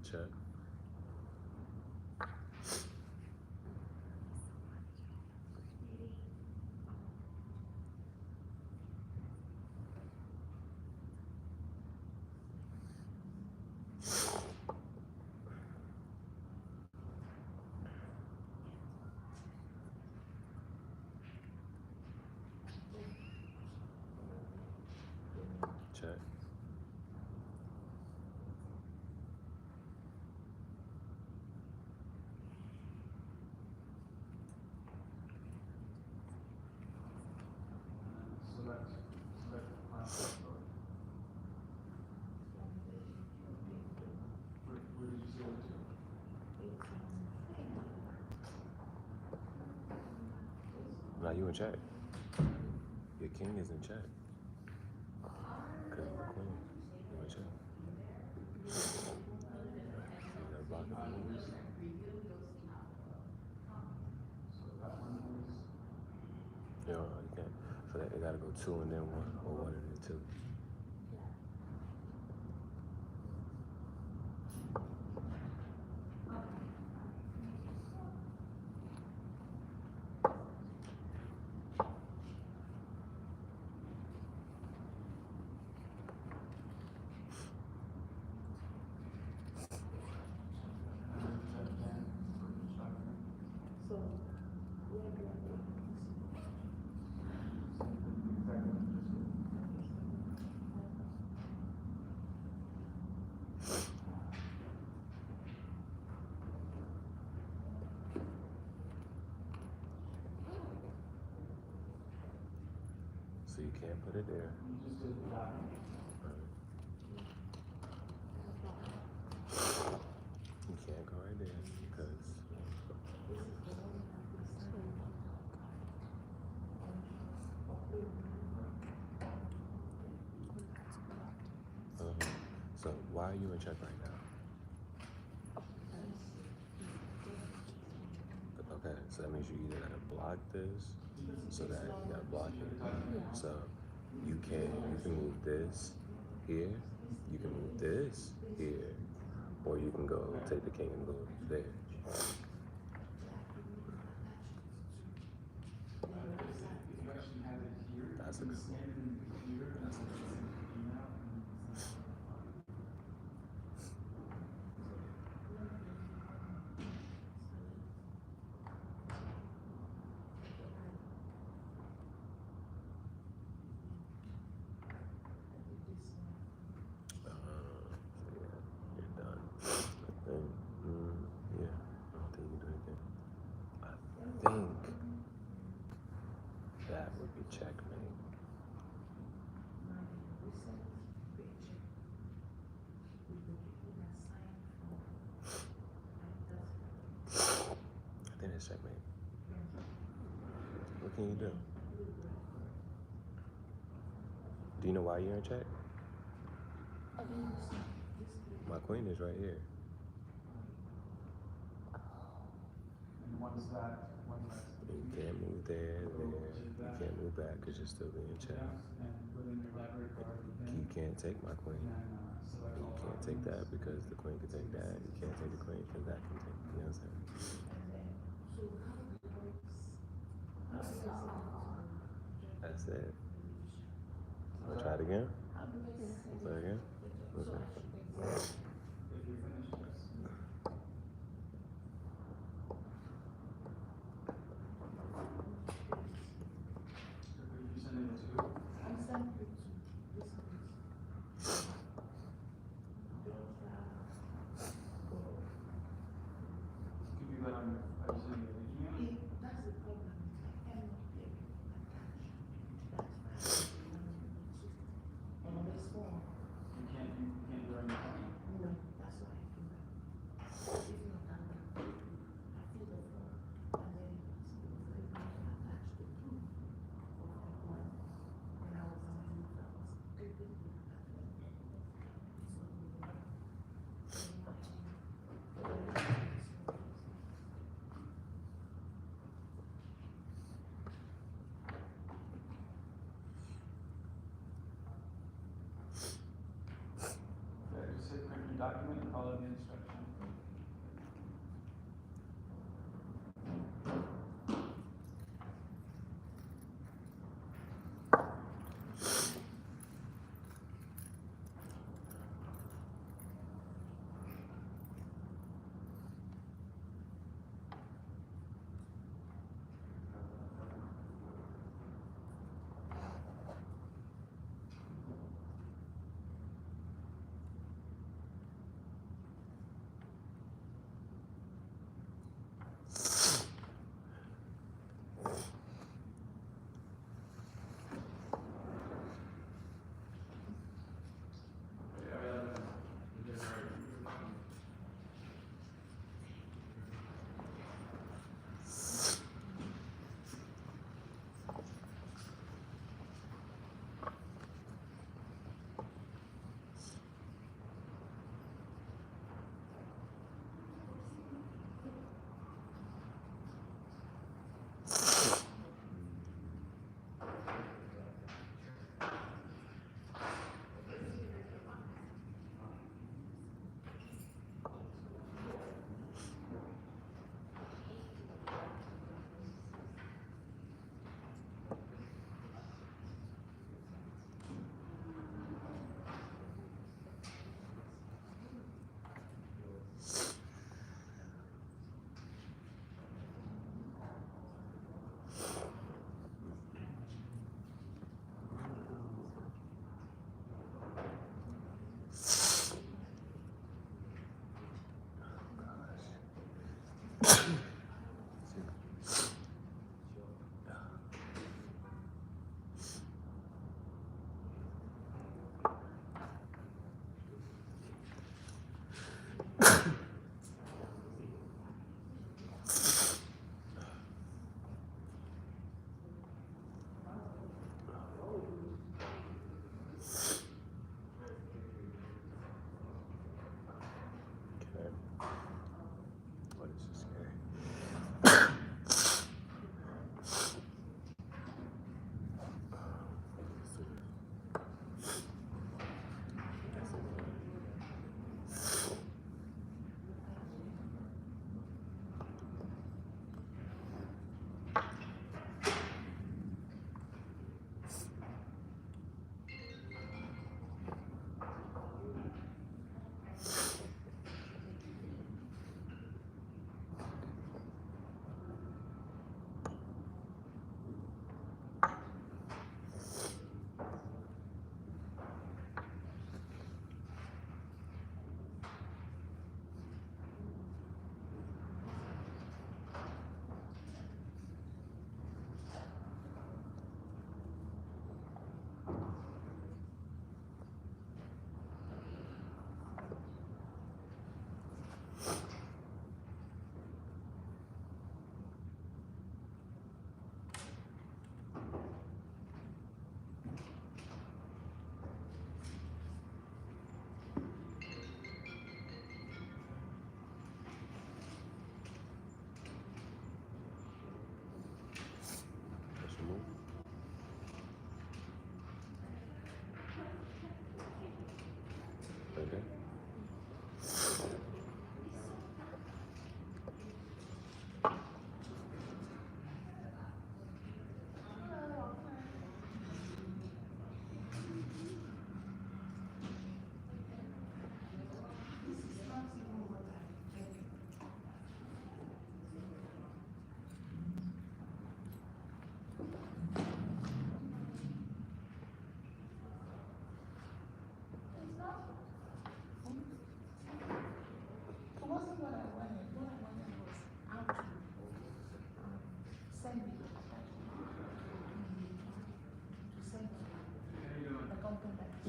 Check. Check. Now you in check. Your king is in check. Because you're the queen. You in check. So you gotta block it. You can't. For that, they gotta go 2 and then 1, or 1 and then 2. So you can't put it there. You can't go right there because so why are you in check right now? Okay, so that means you either gotta block this so that you gotta block it. So you can move this here, you can move this here, or you can go take the king and go there. That's a good one. That would be checkmate. I think it's checkmate. What can you do? Do you know why you're in check? My queen is right here. You can't move there, there. You can't move back because you're still being checked. You can't take my queen. And you can't take that because the queen can take that. You can't take the queen because that can take, you know what I'm saying? That's it. Wanna try it again? Try it again? Okay.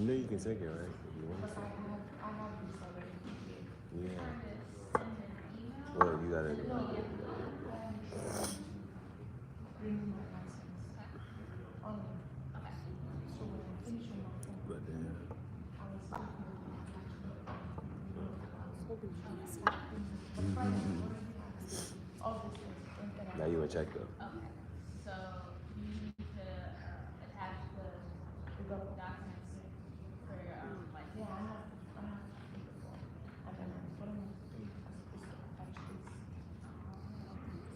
You know you can take it, right? If you want to. Yeah. Well, you gotta. But then. Now you wanna check though. Okay. So you need to attach the documents for your like. Yeah, I have.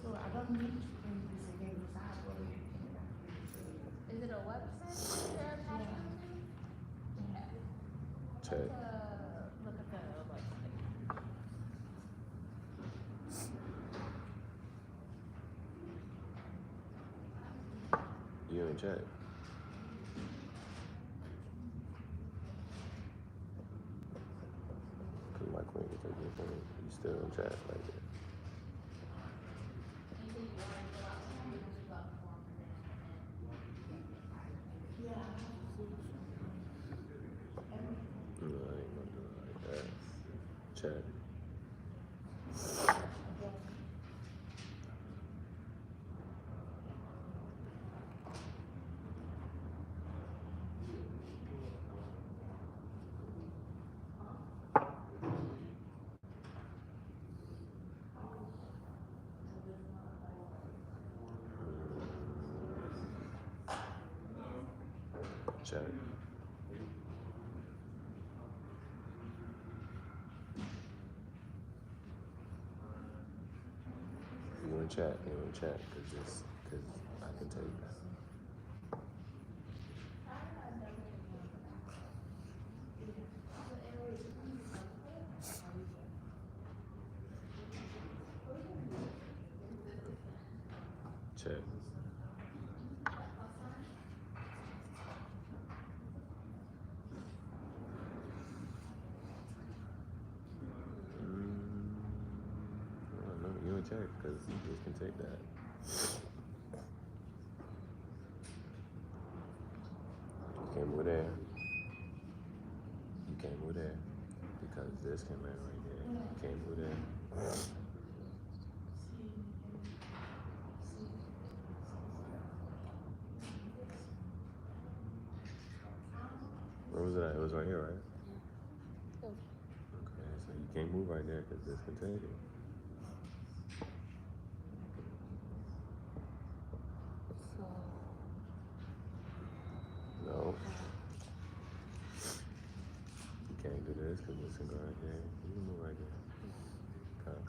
So I don't need to print this again because I have already printed it. Is it a website you're attaching to? Yeah. Check. Look at the website. You ain't check. Cause my queen can take your phone. You still in chat like that. No, I ain't gonna do it like that. Chat. Chat. You in chat, cause I can tell you that. Check. You in check because this can take that. You can't move there. You can't move there because this can land right there. You can't move there. Where was it at? It was right here, right? Yeah. Okay, so you can't move right there because this can take it. So, No. You can't do this because this can go right there. You can move right there. Okay.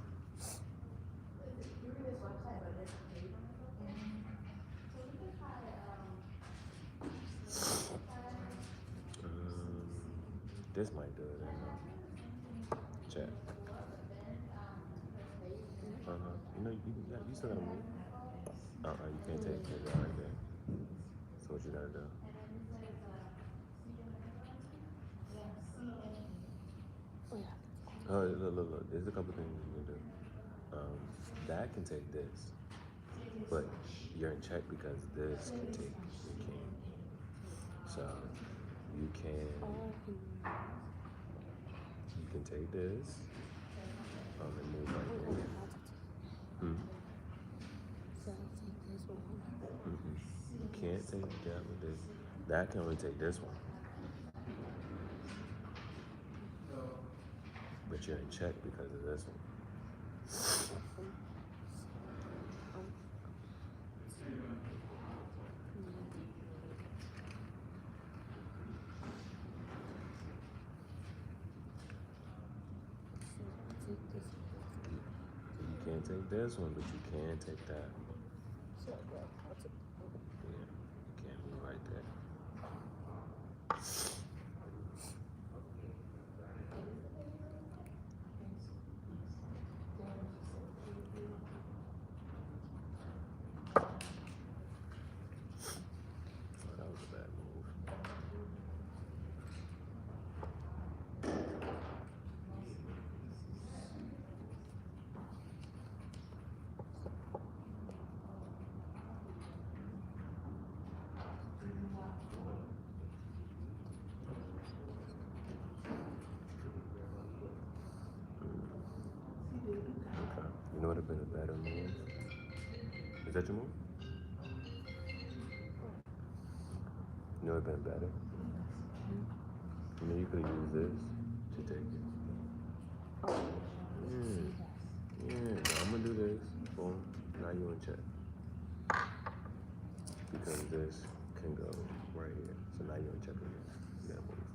This might do it. Check. You know, you still gotta move. You can't take it right there. So what you gotta do? oh yeah. Look. There's a couple things you can do. That can take this, but you're in check because this can take your king. So you can take this and move right there. So I take this one. You can't take that with this. That can only take this one. But you're in check because of this one. You can't take this one, but you can take that. So what? What's it? Yeah, you can't move right there. Oh, that was a bad move. Okay. You know what would have been a better move? Is that your move? You know what would have been better? You know you could have used this to take it. Yeah, I'm gonna do this. Boom. Now you in check. Because this can go right here. So now you're in check again. You gotta move.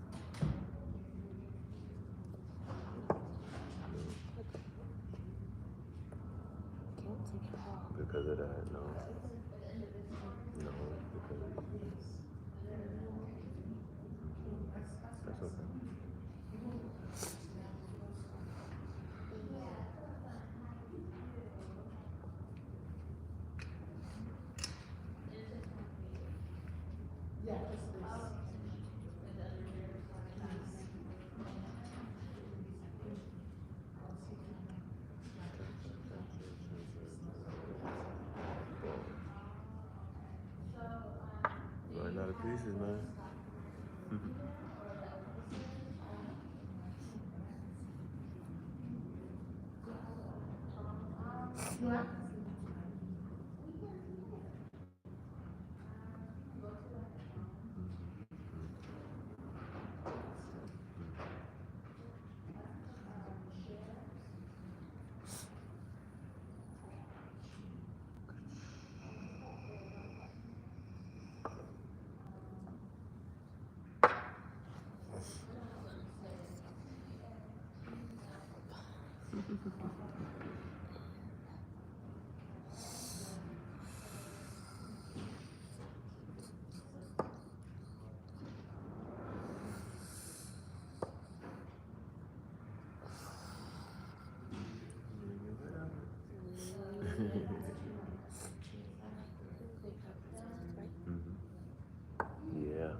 Can't take it off. Because of that, no. No, because that's okay. Running out of pieces, man. Yeah.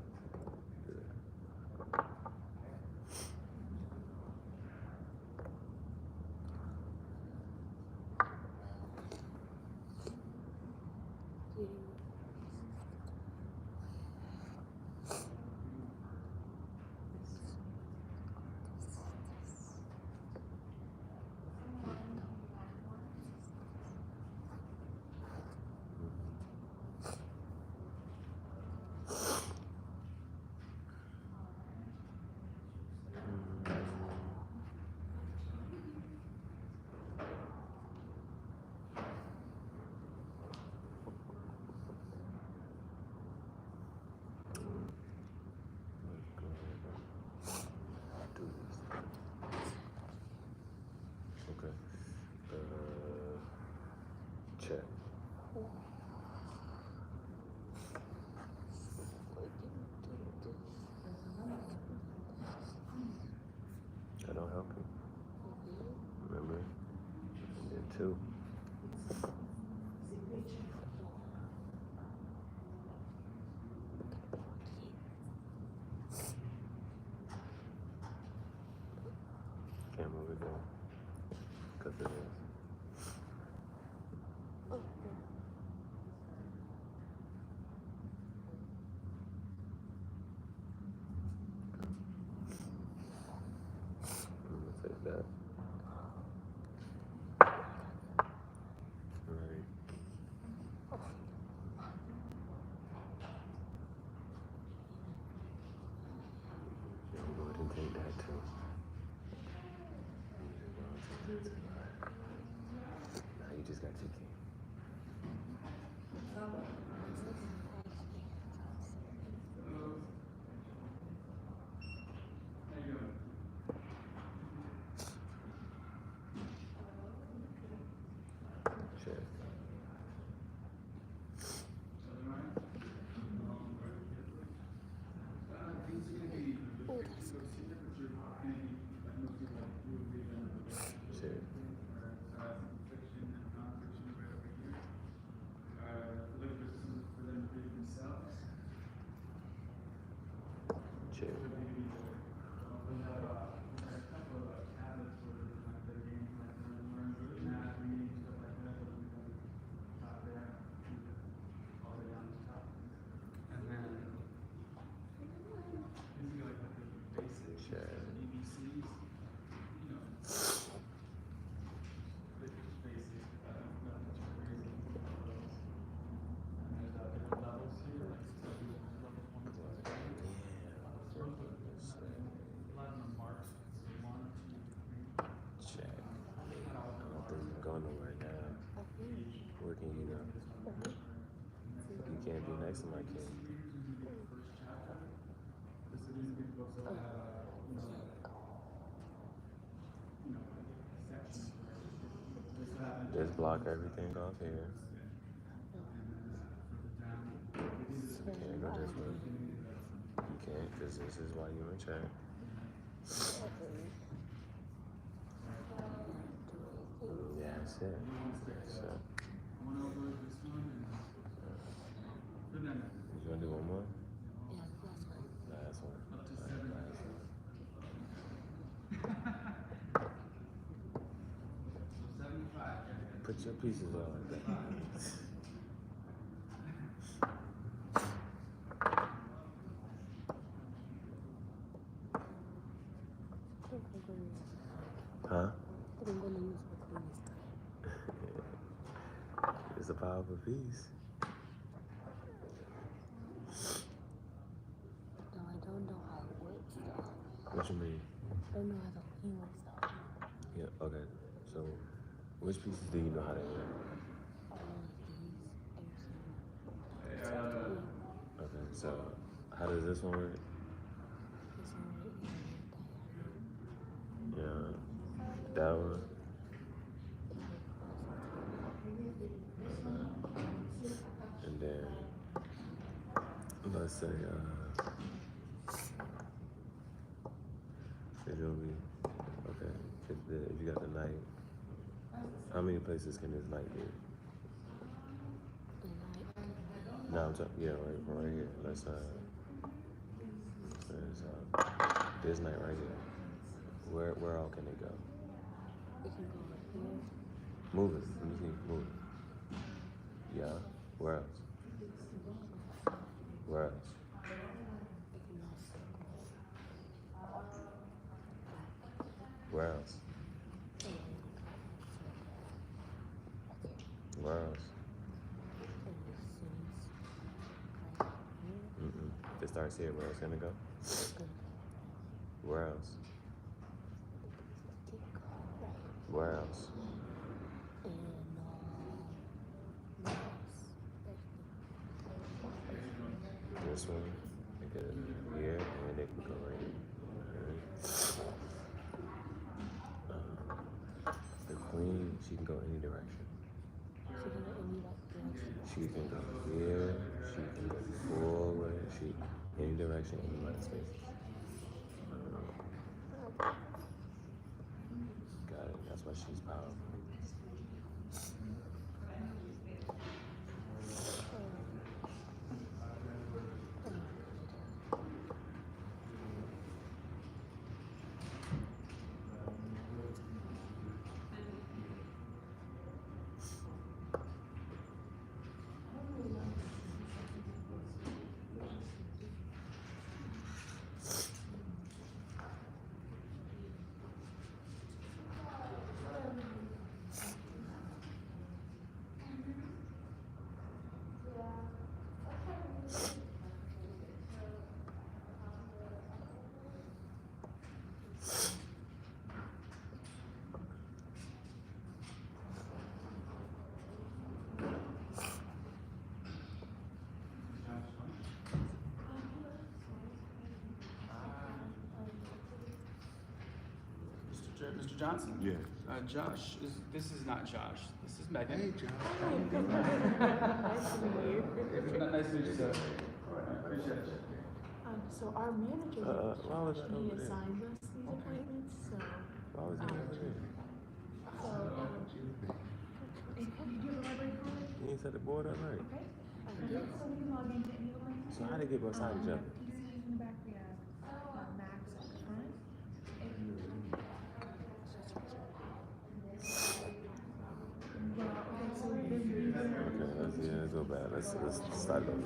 Check. That don't help you. Remember? And then 2. Can't move it down. Cut the nails. I'm gonna take that. Alright. Yeah, I'm going to take that too. Now you just got 2 keys. Check. Check. Check. Check. I don't think you're going nowhere now. Where can you go? You can't be next to my kid. Just block everything off here. You can't go this way. You can't, because this is why you're in check. Yeah, that's it. That's it. You gonna do one more? Last one. Alright, last one. Put your pieces on like that. Huh? It's a powerful piece. No, I don't know how it works though. What you mean? I don't know how the thing works though. Yeah, okay. So, which pieces do you know how to do? Okay, so how does this one work? Yeah, that one. And then, let's say, it'll be, okay, if you got the knight, how many places can this knight be? No, I'm talking, yeah, right here. Let's, this knight right here. Where all can it go? It can go right here. Move it. Let me see. Move it. Yeah. Where else? Where else? Where else? Where else? It starts here. Where else can it go? Where else? Where else? This one, it could here, and it could go right here. The queen, she can go any direction. She can go any like direction. She can go here, she can go forward, any direction, any mind space. Got it. That's why she's powerful. Mr. Johnson? Yeah. Josh, this is not Josh. This is Megan. Hey, Josh. Nice to meet you, sir. Appreciate it. So our manager, Why was that he over there? assigned us these appointments, so. Why was he over there? Did you have a library card? He ain't set the board up right. Okay. So we can log into any of the links. So how they get beside each other? PCs in the back, we have Macs at the front. Okay, let's go back. Let's start over.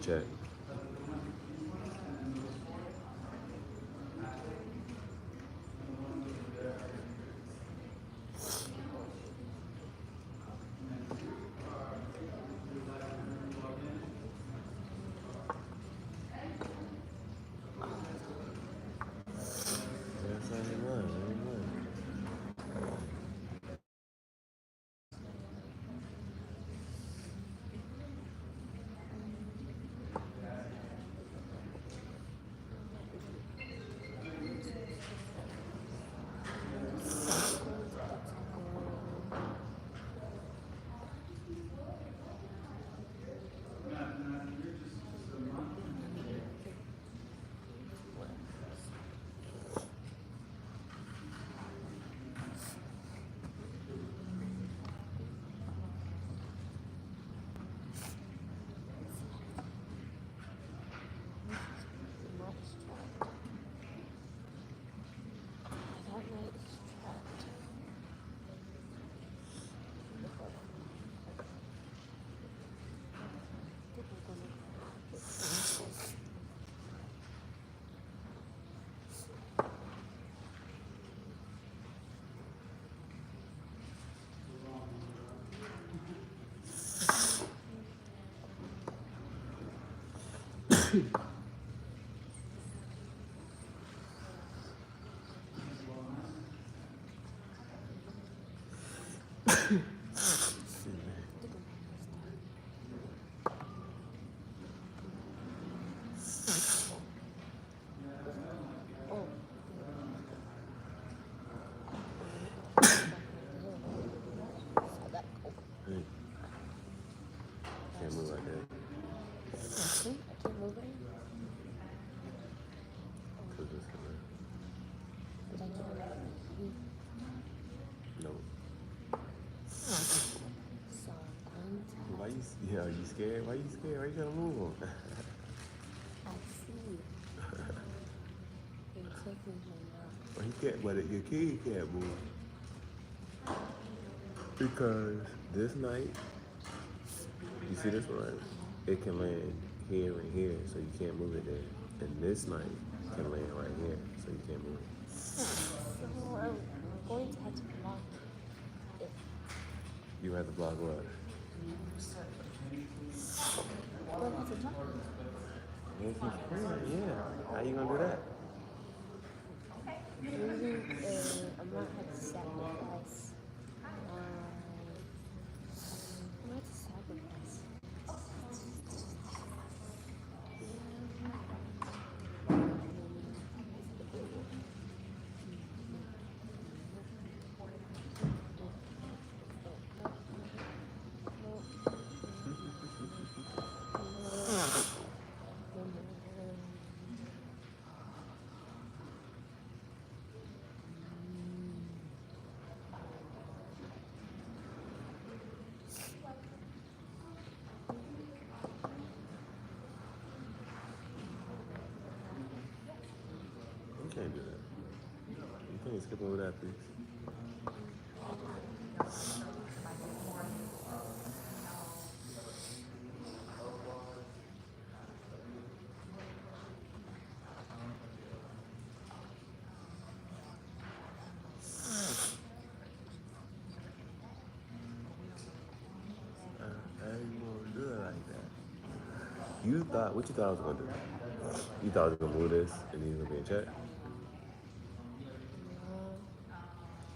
check. That's how it was. Hey. Can't move like that. I can't move it. Cause it's gonna. But I can't. No. So I'm going to. Why you? Yeah, are you scared? Why you scared? Why you trying to move on? I see. You're taking me now. Well, he can't. But your kid can't move because this night. You see this one, right? It can land here and here, so you can't move it there. And this night can land right here, so you can't move it. So I'm going to have to block it. You have to block what? Going to have to block it. Yeah. How you gonna do that? I might have to sacrifice. I might have to sacrifice. You can't do that. You can't skip over that, please. How you gonna do it like that? You thought, what you thought I was gonna do? You thought I was gonna move this and then you was gonna be in check?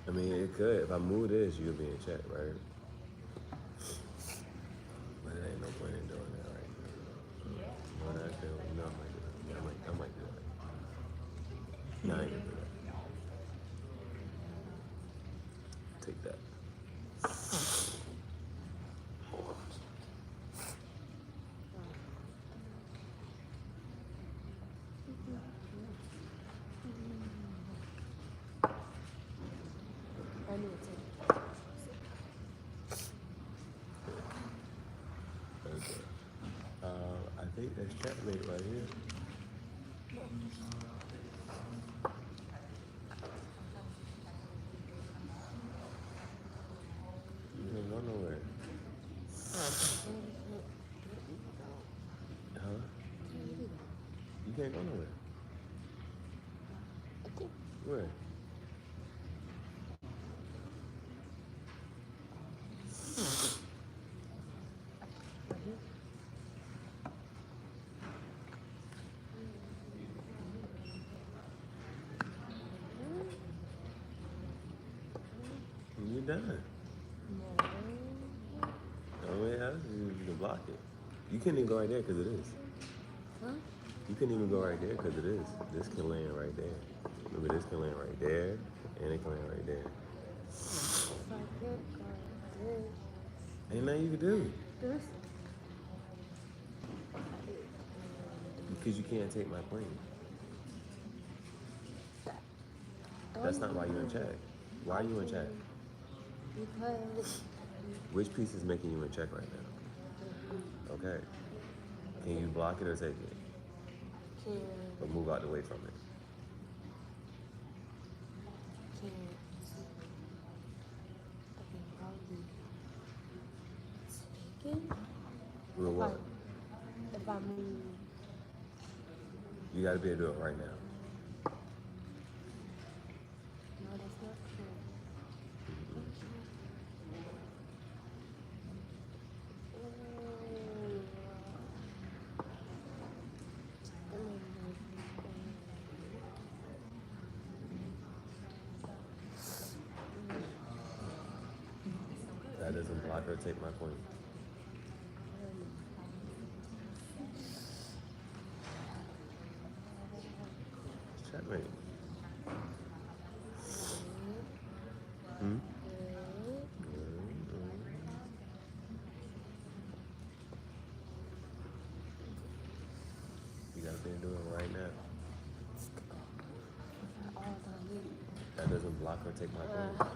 I mean, it could. If I move this, you'll be in check, right? But it ain't no point in doing that right now. What I do? No, I might do that. Yeah, I might do that. No, I ain't gonna do that. Take that. I knew it's in. Okay. I think that's checkmate right here. You didn't go nowhere. Huh? can't go nowhere. I think Where? right here. You're done. No. Oh yeah, you can block it. You can't even go right there because it is. Huh? You couldn't even go right there because it is. This can land right there. Remember, this can land right there, and it can land right there. If I can't go like this. Ain't nothing you can do This? because you can't take my plane. That's not why you in check. Why are you in check? Because Which piece is making you in check right now? Okay. Can you block it or take it? can't, Or move out the way from it? can't. I can probably take it. Real what? If I move. You gotta be able to do it right now. No, that's not true. That doesn't block or take my point. Checkmate. Hmm? You gotta be able to do it right now. That doesn't block or take my point.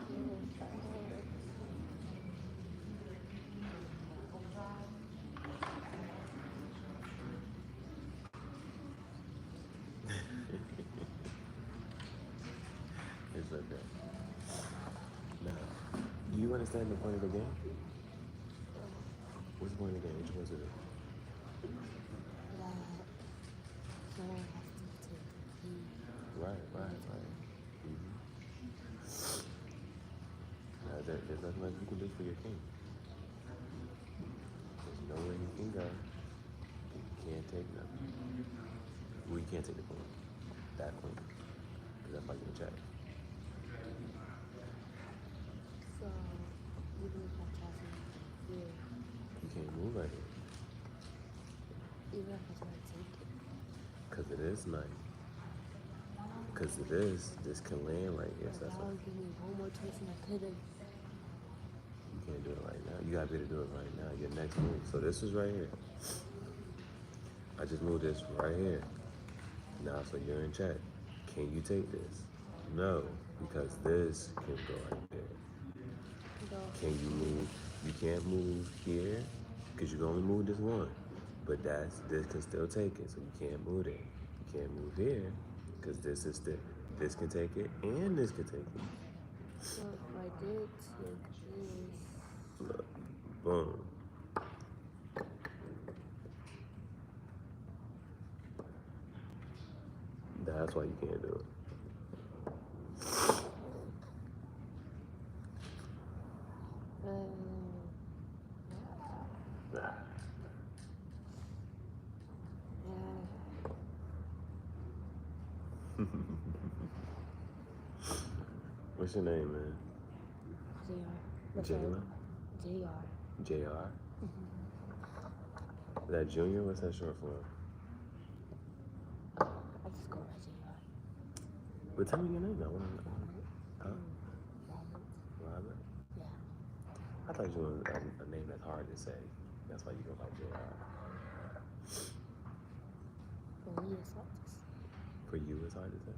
It's okay. Now, do you understand the point of the game? What's the point of the game? What you supposed to do? Right. There's nothing much you can do for your king. There's nowhere you can go. You can't take nothing. Well, you can't take the queen. That queen. Because that's why you're in check. So, even if I try to here, You can't move right here. even if I try to take it, Because it is night. Because it is, this can land right here. So that's that why would give me one more choice and I could have. you can't do it right now. You gotta be able to do it right now. Your next move. So this is right here. I just moved this right here. Now, so you're in check. Can you take this? No, because this can go right there. Can you move? You can't move here because you can only move this one. But this can still take it, so you can't move it. You can't move here because this is this can take it and this can take it. So if I did take this, Look, boom. That's why you can't do it. What's your name, man? JR. Jayla? JR. JR? Is that Junior? What's that short for? I just go by JR. But tell me your name. I want to know. Huh? Robert? Yeah. I thought you wanted a name that's hard to say. That's why you go by JR. For me, it's hard to say. For you, it's hard to say?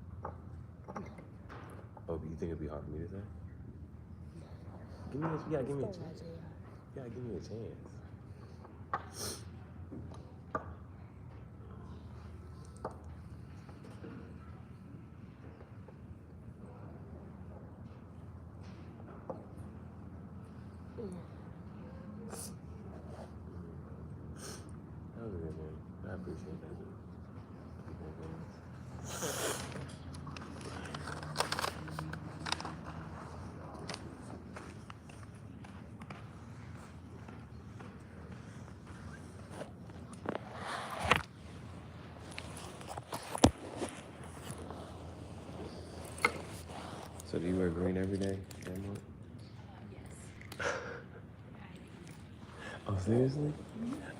Oh, but you think it'd be hard for me to say? Give me a Just go by chance. JR. Yeah, give me a chance. That was a good name. I appreciate that. So do you wear green every day, Grandma? Yes. Oh, seriously?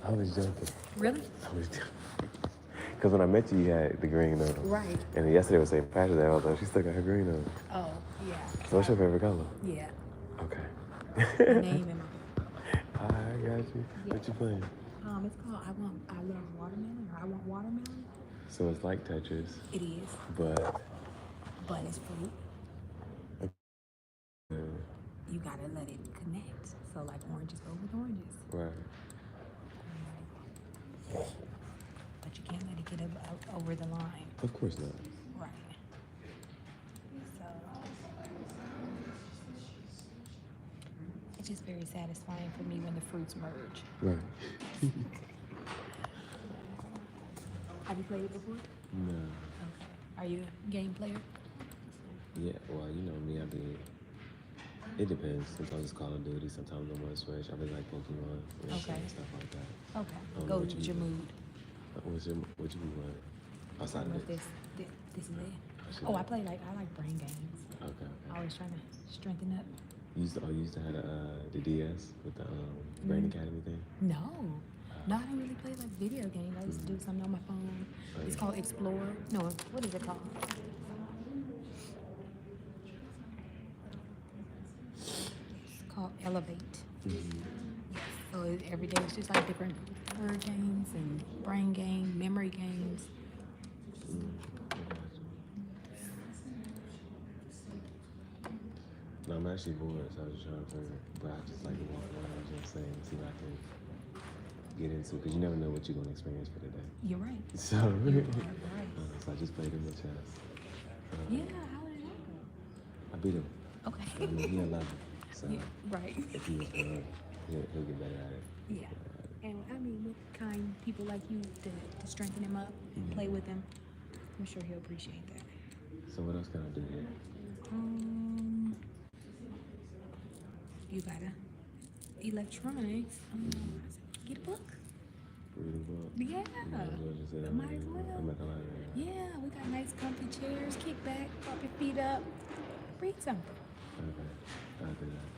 I was joking. Really? I was joking. Because when I met you, you had the green on. Right. And yesterday was St. Patrick's Day, although she still got her green on. Oh, yeah. So what's your favorite color? Yeah. Okay. The name in my book. I got you. What you playing? It's called I Love Watermelon, or I Want Watermelon. So it's like Tetris, It is, but but it's fruit. uh, You gotta let it connect. So like oranges go with oranges. right. But you can't let it get over the line. Of course not. Right. So it's just very satisfying for me when the fruits merge. Right. Have you played it before? No. Okay. Are you a game player? Yeah, well, you know me, it depends. Sometimes it's Call of Duty, sometimes I'm on Switch. I really like Pokemon, Okay. and stuff like that. Okay. Go what with you your be- mood. What you be playing? I Outside don't know of if this? this is it. shit. Oh, I like brain games. Okay. Always trying to strengthen up. You used to have the DS with the Brain Academy thing? No, I don't really play like video games. I used to do something on my phone. It's called Explore. No, what is it called? It's called Elevate. So every day it's just like different word games and brain game, memory games. No, I'm actually bored, so I was just trying to figure, but I just like to walk around, you know what I'm saying, see what I can get into, because you never know what you're going to experience for the day. You're right. So, You're right. so I just played him with chess. Yeah, how did that go? I beat him. Okay. I mean, he 11, so Yeah, right. if he was he'll get better at it. Yeah. And I mean, with kind people like you to strengthen him up and play with him, I'm sure he'll appreciate that. So what else can I do here? You gotta electronics. Get a book. Read a book? Yeah. Might as well. I'm at the library. Yeah, we got nice comfy chairs. Kick back, prop your feet up, read something. Okay, I'll do that.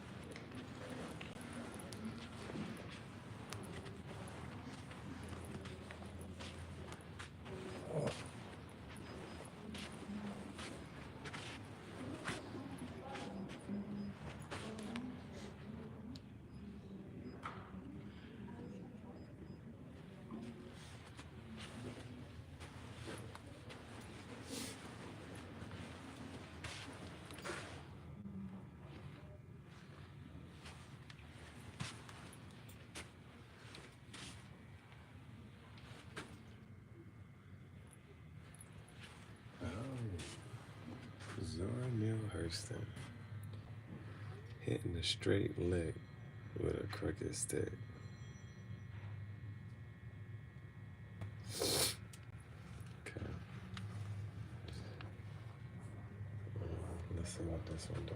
Hurston hitting a straight lick with a crooked stick. Okay. Let's see what this one does.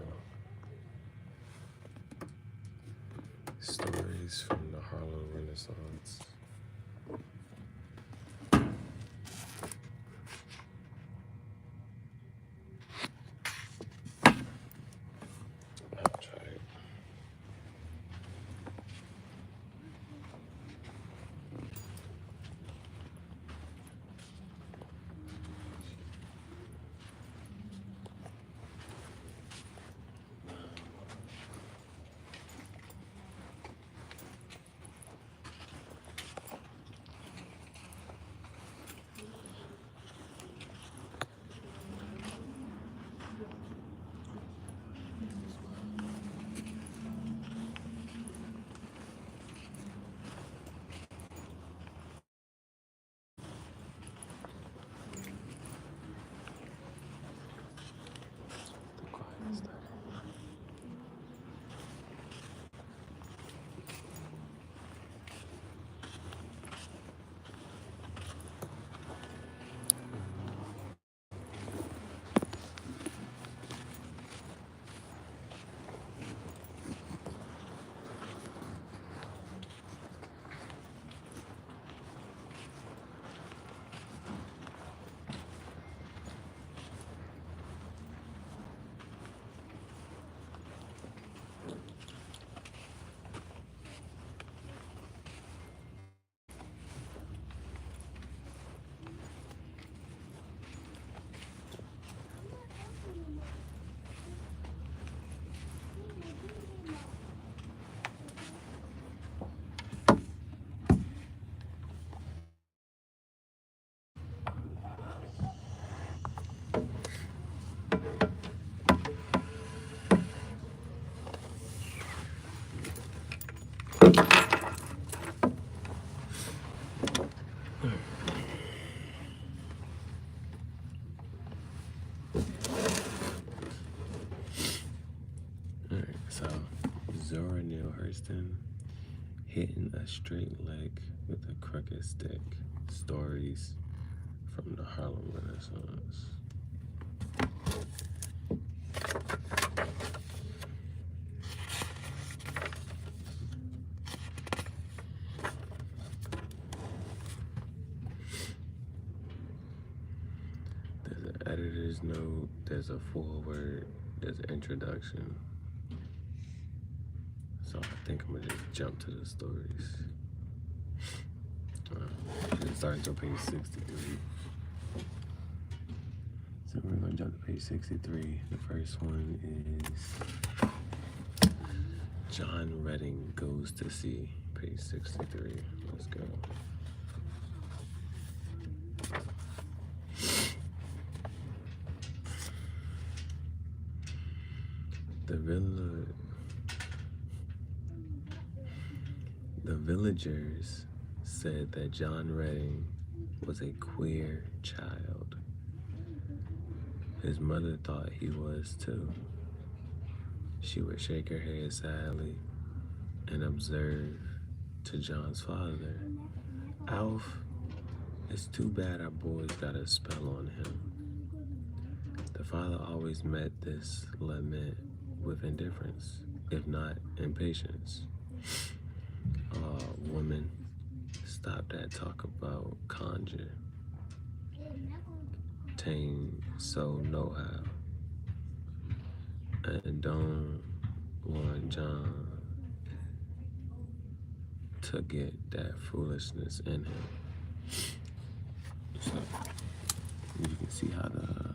Stories from the Harlem Renaissance. Zora Neale Hurston, Hitting a Straight Leg with a Crooked Stick, Stories from the Harlem Renaissance. There's an editor's note, there's a foreword, there's an introduction. So I think I'm gonna just jump to the stories. It starts on page 63. So we're gonna jump to page 63. The first one is John Redding Goes to Sea, page 63. Let's go. The villagers said that John Redding was a queer child. His mother thought he was too. She would shake her head sadly and observe to John's father, "Alf, it's too bad our boy's got a spell on him." The father always met this lament with indifference, if not impatience. "Oh, woman, stop that talk about conjure. Tain't so know how. And don't want John to get that foolishness in him." So you can see how the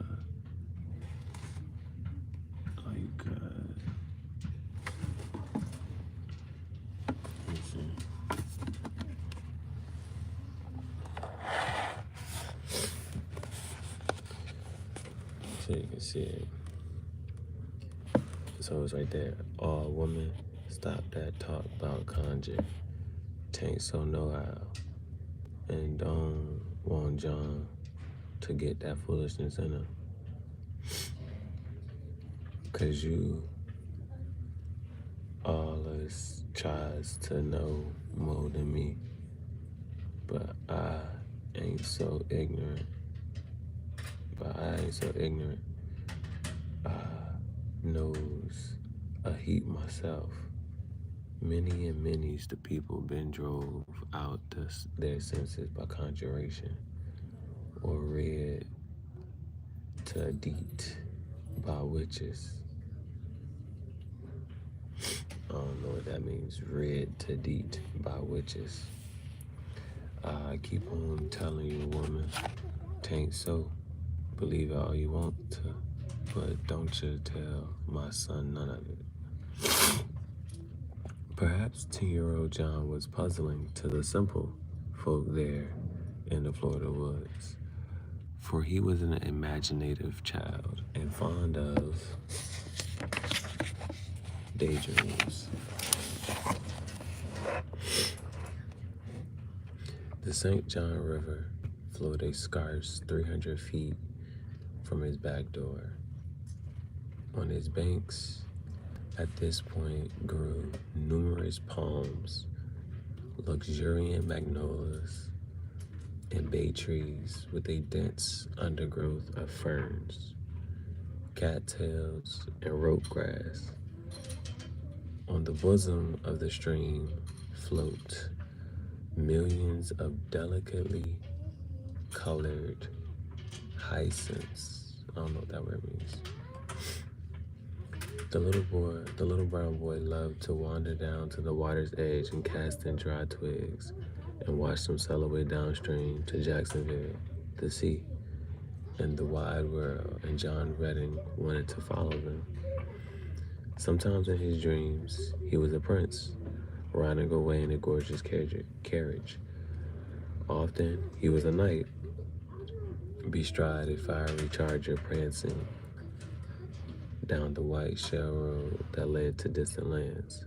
so you can see it. So it's right there. "Oh, woman, stop that talk about conjure. Tain't so know how. And don't want John to get that foolishness in him. 'Cause you always tries to know more than me. But I ain't so ignorant. I knows a heap myself. Many and many's the people been drove out their senses by conjuration, or read to deet by witches." I don't know what that means, read to deet by witches. "I keep on telling you, woman, tain't so. Believe it all you want to, but don't you tell my son none of it." Perhaps 10-year-old John was puzzling to the simple folk there in the Florida woods, for he was an imaginative child and fond of daydreams. The St. John River flowed a scarce 300 feet from his back door. On its banks, at this point, grew numerous palms, luxuriant magnolias, and bay trees with a dense undergrowth of ferns, cattails, and rope grass. On the bosom of the stream float millions of delicately colored hyacinths. I don't know what that word means. The little brown boy loved to wander down to the water's edge and cast in dry twigs and watch them sail away downstream to Jacksonville, the sea, and the wide world, and John Redding wanted to follow them. Sometimes in his dreams, he was a prince, riding away in a gorgeous carriage. Often, he was a knight, bestride a fiery charger prancing down the white shell road that led to distant lands.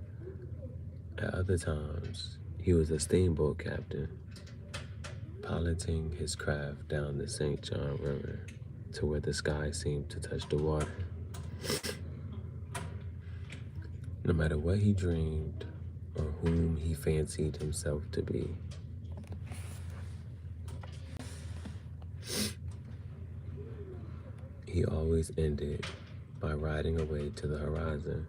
At other times, he was a steamboat captain, piloting his craft down the St. John River to where the sky seemed to touch the water. No matter what he dreamed or whom he fancied himself to be, he always ended by riding away to the horizon,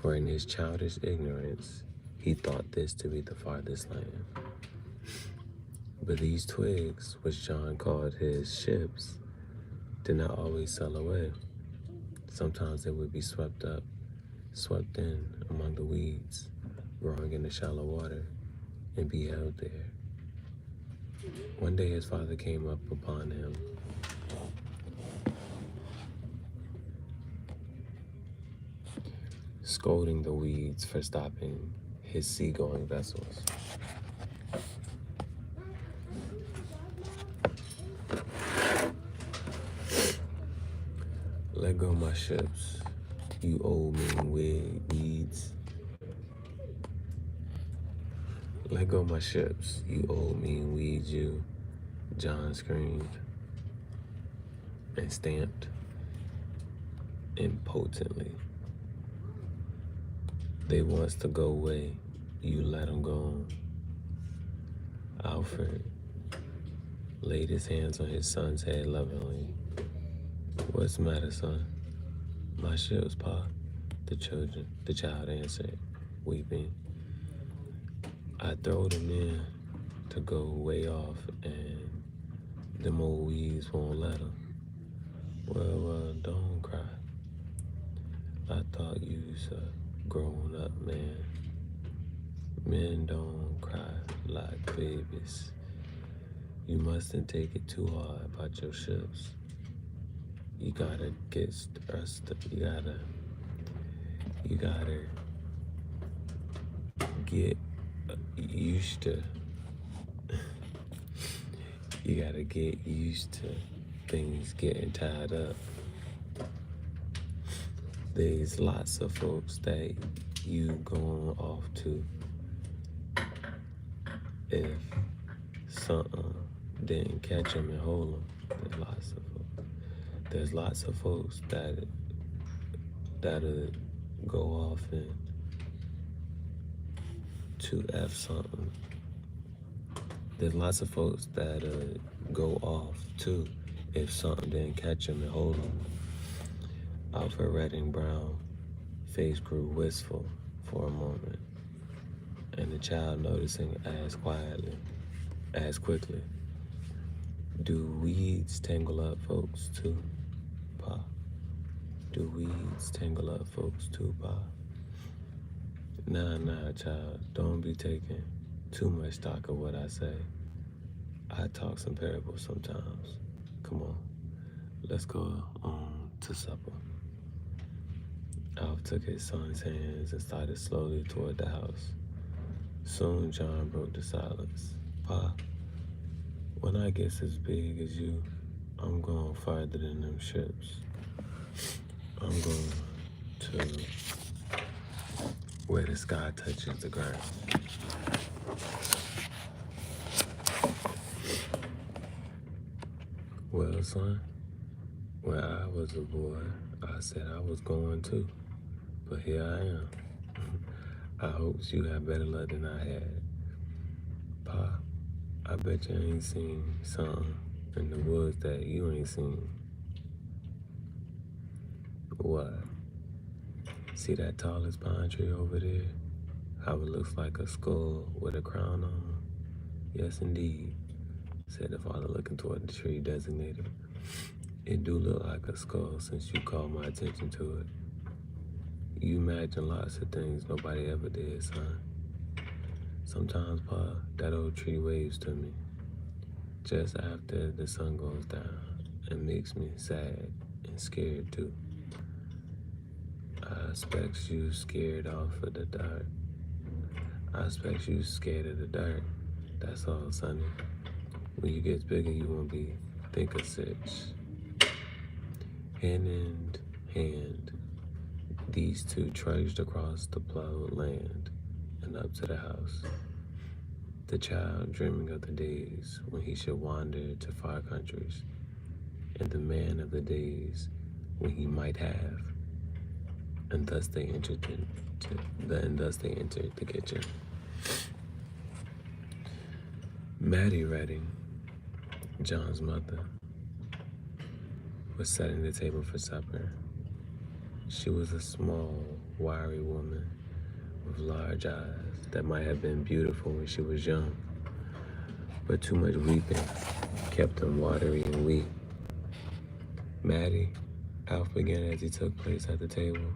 for in his childish ignorance, he thought this to be the farthest land. But these twigs, which John called his ships, did not always sail away. Sometimes they would be swept in among the weeds, growing in the shallow water, and be held there. One day his father came up upon him, scolding the weeds for stopping his seagoing vessels. Let go my ships, you old mean weeds. Let go my ships, you old mean weeds, you, John screamed and stamped impotently. They wants to go away, you let them go on. Alfred laid his hands on his son's head lovingly. What's the matter, son? My ships, Pa, the child answered, weeping. I throwed them in to go way off, and them old weeds won't let them. Well, don't cry. I thought you was a grown-up man. Men don't cry like babies. You mustn't take it too hard about your ships. You gotta get stressed. You gotta get used to. You gotta get used to things getting tied up. There's lots of folks that you going off to if something didn't catch them and hold them. There's lots of folks that'll go off and to F something. There's lots of folks that'll go off too if something didn't catch them and hold them. Alfred Redding Brown face grew wistful for a moment, and the child, noticing, asked quickly, do weeds tangle up folks too, Pa? Do weeds tangle up folks too, Pa? Nah, child, don't be taking too much stock of what I say. I talk some parables sometimes. Come on, let's go to supper. Alf took his son's hands and started slowly toward the house. Soon John broke the silence. Pa, when I get as big as you, I'm going farther than them ships. I'm going to where the sky touches the ground. Well, son, when I was a boy, I said I was going too, but here I am. I hopes you have better luck than I had. Pa, I bet you ain't seen something in the woods that you ain't seen. What? See that tallest pine tree over there? How it looks like a skull with a crown on? Yes, indeed, said the father, looking toward the tree designated. It do look like a skull since you called my attention to it. You imagine lots of things nobody ever did, son. Sometimes, Pa, that old tree waves to me just after the sun goes down and makes me sad and scared too. I expect you scared off of the dark. I expect you scared of the dark. That's all, sonny. When you get bigger, you won't be think of such. Hand in hand, these two trudged across the plowed land and up to the house. The child dreaming of the days when he should wander to far countries, and the man of the days when he might have and thus they entered the kitchen. Maddie Redding, John's mother, was setting the table for supper. She was a small, wiry woman with large eyes that might have been beautiful when she was young, but too much weeping kept them watery and weak. Maddie, Alf began as he took place at the table.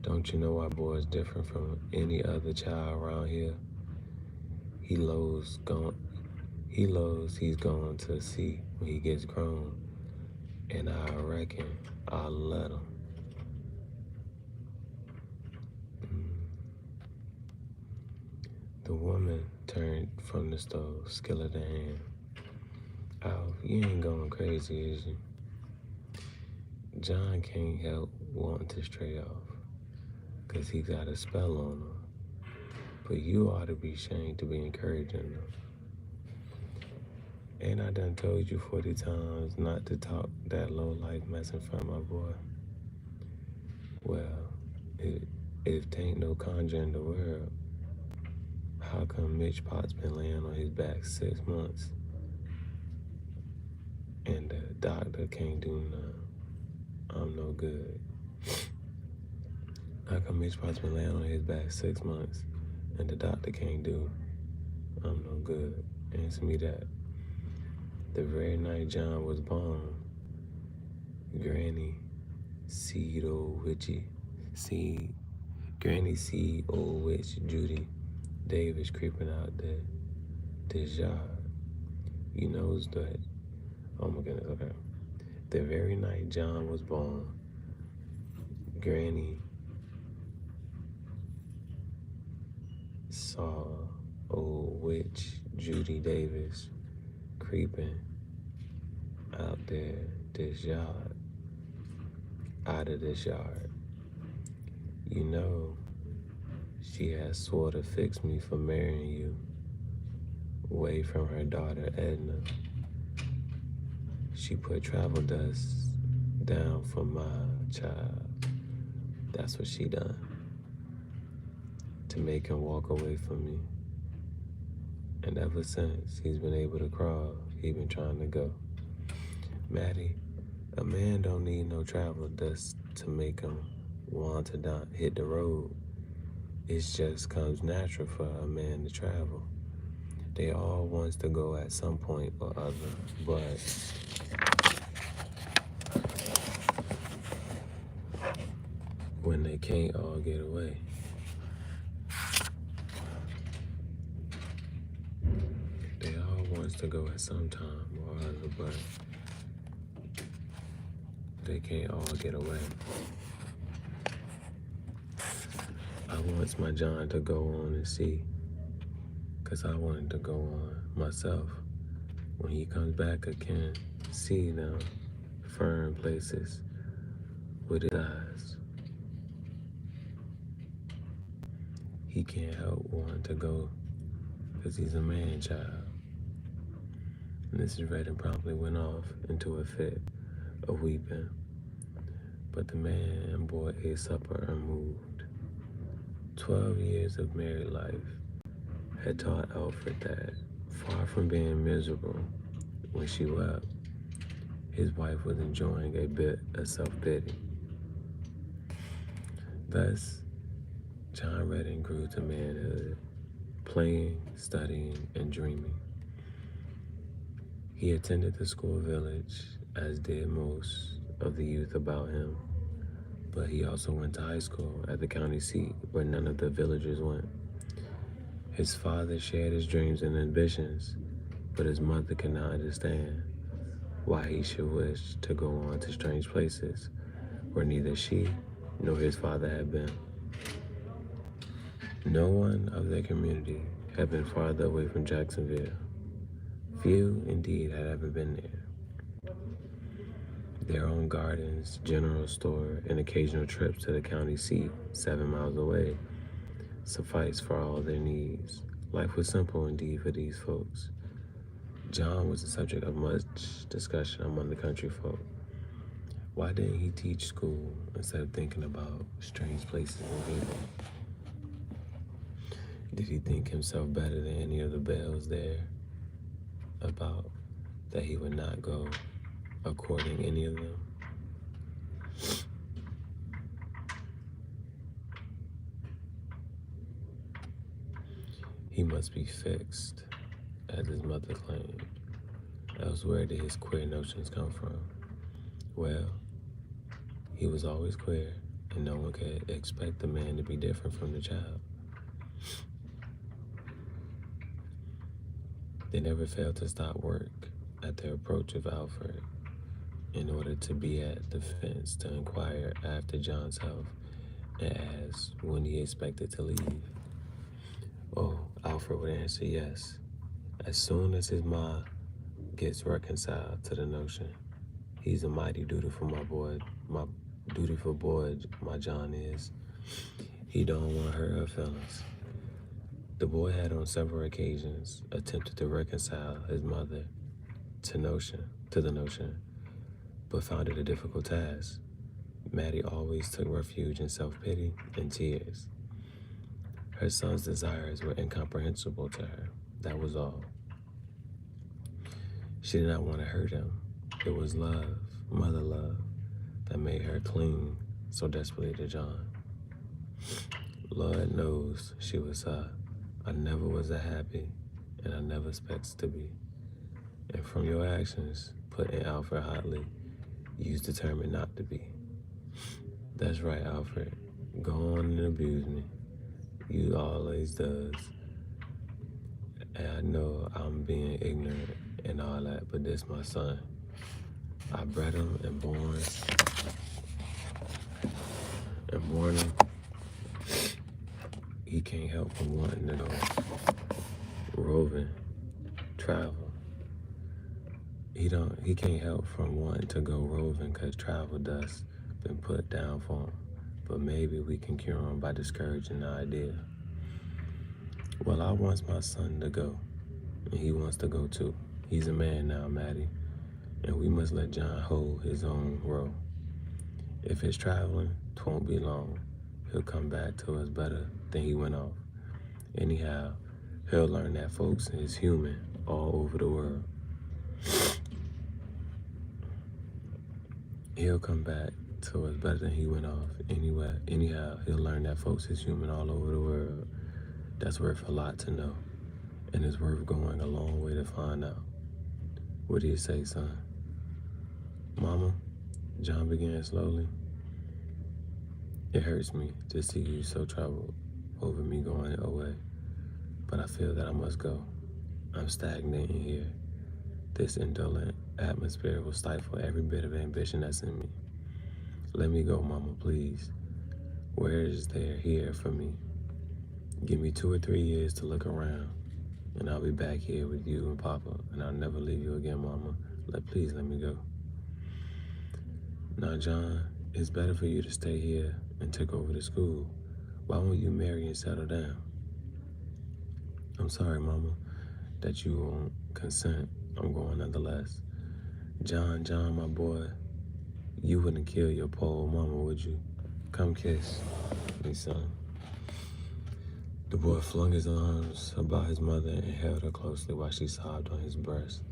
Don't you know our boy is different from any other child around here? He knows he's going to see when he gets grown, and I reckon I'll let him. The woman turned from the stove, skillet in hand. Alf, you ain't going crazy, is you? John can't help wanting to stray off, 'cause he got a spell on him. But you ought to be ashamed to be encouraging him. Ain't I done told you 40 times not to talk that low-life mess in front of my boy? Well, if tain't no conjure in the world, how come Mitch Potts been laying on his back 6 months and the doctor can't do nothing? I'm no good. How come Mitch Potts been laying on his back 6 months and the doctor can't do? I'm no good. Answer me that. The very night John was born, Granny seed old witch Judy Davis creeping out this yard. You knows that. Oh my goodness, okay. The very night John was born, Granny saw old witch Judy Davis creeping out of this yard. You know, she has sort of fixed me for marrying you away from her daughter Edna. She put travel dust down for my child. That's what she done. To make him walk away from me. And ever since he's been able to crawl, he been trying to go. Maddie, a man don't need no travel dust to make him want to hit the road. It just comes natural for a man to travel. They all wants to go at some point or other, but when they can't all get away. They all wants to go at some time or other, but they can't all get away. I wants my John to go on and see, 'cause I wanted to go on myself. When he comes back, I can see them firm places with his eyes. He can't help wanting to go, 'cause he's a man child. Mrs. Redding promptly went off into a fit of weeping, but the man and boy ate supper unmoved. 12 years of married life had taught Alfred that, far from being miserable when she wept, his wife was enjoying a bit of self-pity. Thus, John Redding grew to manhood, playing, studying, and dreaming. He attended the school village, as did most of the youth about him, but he also went to high school at the county seat where none of the villagers went. His father shared his dreams and ambitions, but his mother could not understand why he should wish to go on to strange places where neither she nor his father had been. No one of their community had been farther away from Jacksonville. Few, indeed, had ever been there. Their own gardens, general store, and occasional trips to the county seat 7 miles away sufficed for all their needs. Life was simple indeed for these folks. John was the subject of much discussion among the country folk. Why didn't he teach school instead of thinking about strange places and people? Did he think himself better than any of the bells there about that he would not go according any of them? He must be fixed, as his mother claimed. Else where did his queer notions come from? Well, he was always queer, and no one could expect the man to be different from the child. They never failed to stop work at the approach of Alfred in order to be at the fence to inquire after John's health and ask when he expected to leave. Oh, Alfred would answer yes, as soon as his ma gets reconciled to the notion. He's a mighty dutiful boy, my John is. He don't want to hurt her feelings. The boy had on several occasions attempted to reconcile his mother to the notion, but found it a difficult task. Maddie always took refuge in self-pity and tears. Her son's desires were incomprehensible to her, that was all. She did not want to hurt him. It was love, mother love, that made her cling so desperately to John. Lord knows she was I never was that happy, and I never expects to be. And from your actions, put in Alfred hotly, you's determined not to be. That's right, Alfred. Go on and abuse me. You always does. And I know I'm being ignorant and all that, but this my son. I bred him and born him. He can't help from wanting to go roving, travel. He can't help from wanting to go roving because travel dust been put down for him. But maybe we can cure him by discouraging the idea. Well, I want my son to go, and he wants to go too. He's a man now, Maddie, and we must let John hold his own role. If it's traveling, 'twon't be long. He'll come back to us better than he went off. Anyhow, he'll learn that folks is human all over the world. He'll come back to us better than he went off. Anyhow, he'll learn that folks is human all over the world. That's worth a lot to know, and it's worth going a long way to find out. What do you say, son? Mama, John began slowly. It hurts me to see you so troubled over me going away, but I feel that I must go. I'm stagnating here. This indolent atmosphere will stifle every bit of ambition that's in me. Let me go, Mama, please. Where is there here for me? Give me 2 or 3 years to look around, and I'll be back here with you and Papa, and I'll never leave you again, Mama. Please let me go. Now, John, it's better for you to stay here and take over the school. Why won't you marry and settle down? I'm sorry, Mama, that you won't consent. I'm going nonetheless. John, my boy, you wouldn't kill your poor old mama, would you? Come kiss me, son. The boy flung his arms about his mother and held her closely while she sobbed on his breast.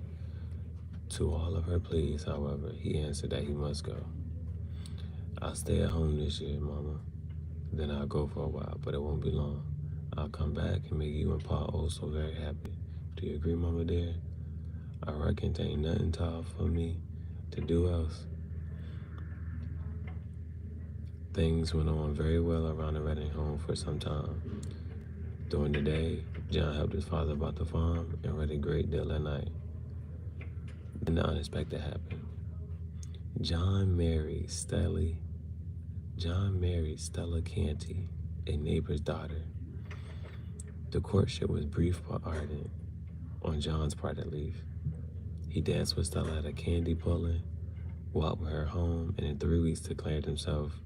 To all of her pleas, however, he answered that he must go. I'll stay at home this year, Mama. Then I'll go for a while, but it won't be long. I'll come back and make you and Pa oh so very happy. Do you agree, Mama dear? I reckon there ain't nothing tall for me to do else. Things went on very well around the Redding home for some time. During the day, John helped his father about the farm and read a great deal at night. Then the unexpected happened. John married Stella Canty, a neighbor's daughter. The courtship was brief but ardent, on John's part at least. He danced with Stella at a candy pulling, walked with her home, and in 3 weeks declared himself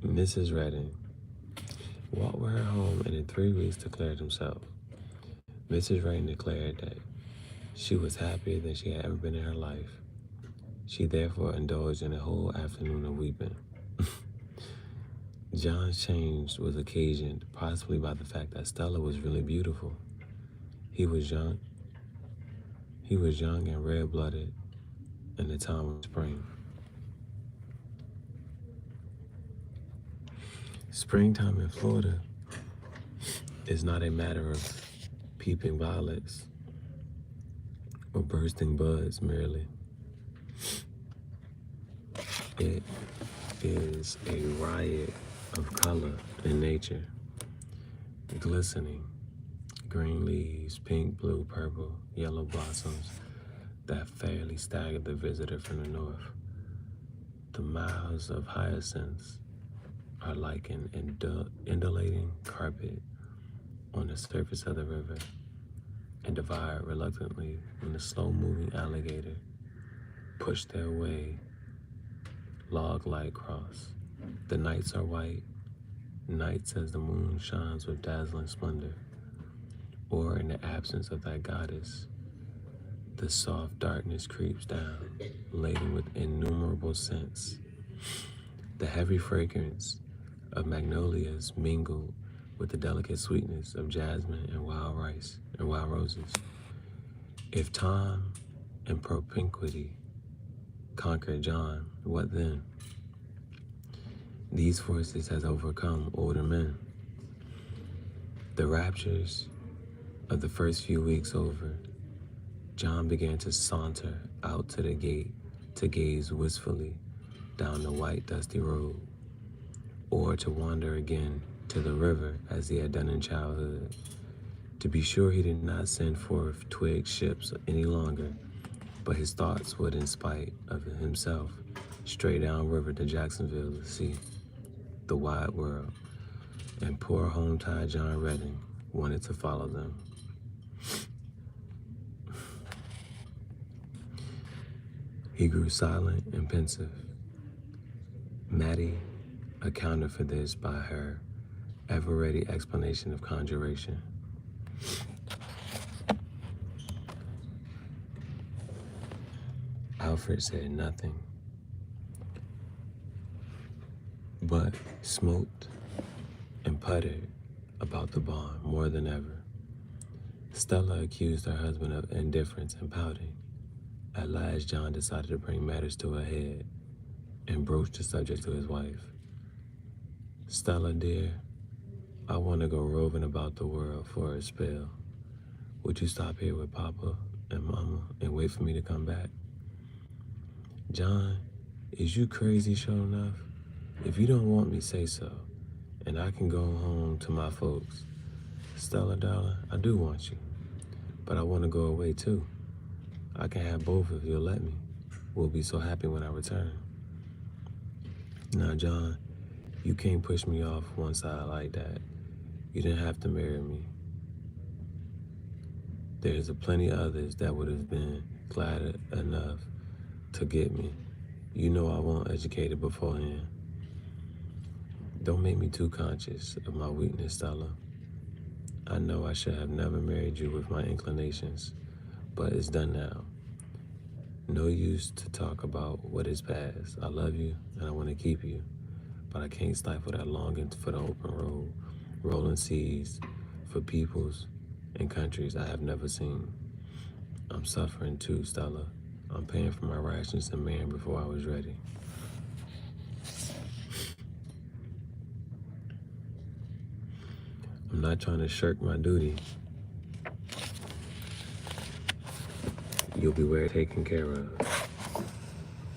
Mrs. Redding. Walked with her home, and in 3 weeks declared himself. Mrs. Redding declared that she was happier than she had ever been in her life. She therefore indulged in a whole afternoon of weeping. John's change was occasioned possibly by the fact that Stella was really beautiful. He was young and red-blooded in the time of spring. Springtime in Florida is not a matter of peeping violets or bursting buds merely. It is a riot of color in nature, glistening, green leaves, pink, blue, purple, yellow blossoms that fairly stagger the visitor from the north. The miles of hyacinths are like an undulating carpet on the surface of the river and divide reluctantly when the slow-moving alligator push their way log-like cross. The nights are white, nights as the moon shines with dazzling splendor, or in the absence of that goddess, the soft darkness creeps down, laden with innumerable scents. The heavy fragrance of magnolias mingled with the delicate sweetness of jasmine and wild rice and wild roses. If time and propinquity conquered John, what then? These forces has overcome older men. The raptures of the first few weeks over, John began to saunter out to the gate to gaze wistfully down the white dusty road, or to wander again to the river as he had done in childhood. To be sure, he did not send forth twig ships any longer, but his thoughts would, in spite of himself, stray downriver to Jacksonville to see the wide world, and poor home-tied John Redding wanted to follow them. He grew silent and pensive. Maddie accounted for this by her ever-ready explanation of conjuration. Alfred said nothing, but smoked and puttered about the barn more than ever. Stella accused her husband of indifference and pouting. At last, John decided to bring matters to a head and broach the subject to his wife. Stella, dear, I want to go roving about the world for a spell. Would you stop here with Papa and Mama and wait for me to come back? John, is you crazy sure enough? If you don't want me, say so, and I can go home to my folks. Stella, darling, I do want you, but I want to go away too. I can have both if you'll let me. We'll be so happy when I return. Now, John, you can't push me off one side like that. You didn't have to marry me. There's a plenty others that would have been glad enough to get me. You know I won't educated beforehand. Don't make me too conscious of my weakness, Stella. I know I should have never married you with my inclinations, but it's done now. No use to talk about what is past. I love you and I want to keep you, but I can't stifle that longing for the open road, rolling seas, for peoples and countries I have never seen. I'm suffering too, Stella. I'm paying for my rations and man before I was ready. I'm not trying to shirk my duty. You'll be well taken care of.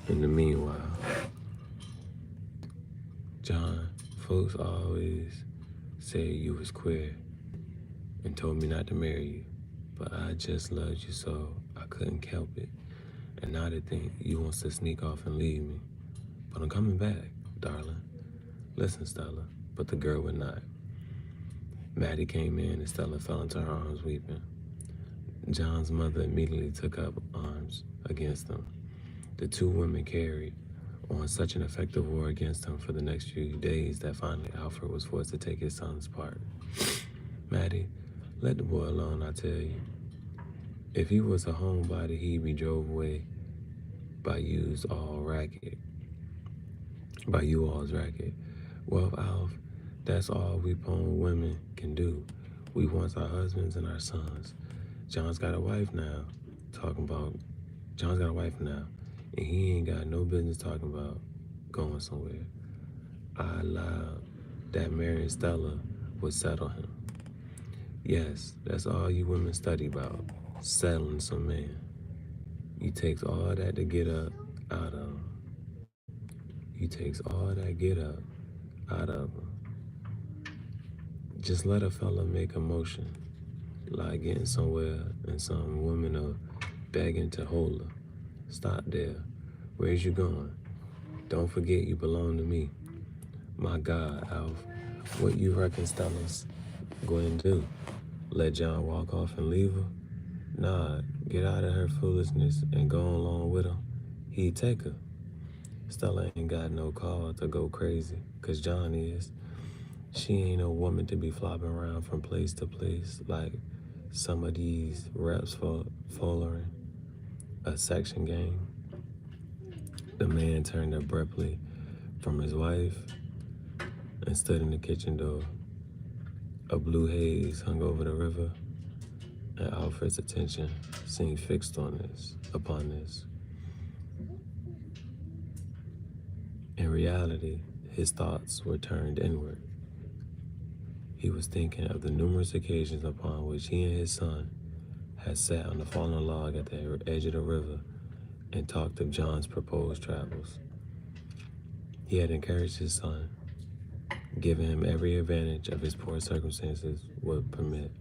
In the meanwhile, John, folks always said you was queer and told me not to marry you, but I just loved you so I couldn't help it. And now they think you wants to sneak off and leave me. But I'm coming back, darling. Listen, Stella, but the girl would not. Maddie came in and Stella fell into her arms weeping. John's mother immediately took up arms against them. The two women carried on such an effective war against him for the next few days that finally Alfred was forced to take his son's part. Maddie, let the boy alone, I tell you. If he was a homebody, he'd be drove away by you all's racket. Well, Alf, that's all we grown women can do. We want our husbands and our sons. John's got a wife now, and he ain't got no business talking about going somewhere. I allowed that marrying Stella would settle him. Yes, that's all you women study about, settling some man. You takes all that to get up out of him. Just let a fella make a motion, like getting somewhere and some woman are begging to hold her. Stop there. Where's you going? Don't forget you belong to me. My God, Alf, what you reckon Stella's going to do? Let John walk off and leave her? Nah, get out of her foolishness and go along with her. He'd take her. Stella ain't got no call to go crazy, 'cause John is. She ain't a woman to be flopping around from place to place like some of these reps following a section game. The man turned abruptly from his wife and stood in the kitchen door. A blue haze hung over the river, and Alfred's attention seemed fixed upon this. In reality, his thoughts were turned inward. He was thinking of the numerous occasions upon which he and his son had sat on the fallen log at the edge of the river and talked of John's proposed travels. He had encouraged his son, giving him every advantage of his poor circumstances would permit.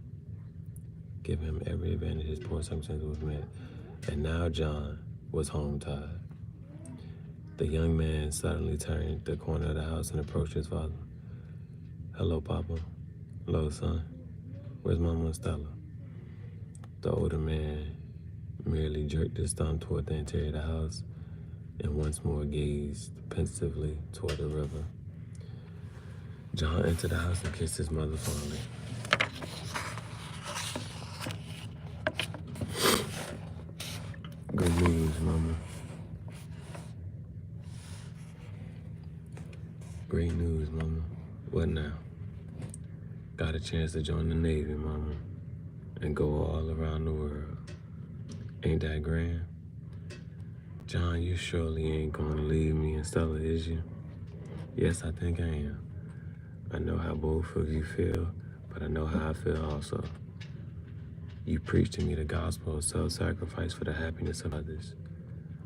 And now John was home-tied. The young man suddenly turned the corner of the house and approached his father. Hello, Papa. Hello, son. Where's Mama and Stella? The older man merely jerked his thumb toward the interior of the house and once more gazed pensively toward the river. John entered the house and kissed his mother fondly. Good news, Mama. Great news, Mama. What now? Got a chance to join the Navy, Mama, and go all around the world. Ain't that grand? John, you surely ain't gonna leave me and Stella, is you? Yes, I think I am. I know how both of you feel, but I know how I feel also. You preach to me the gospel of self-sacrifice for the happiness of others,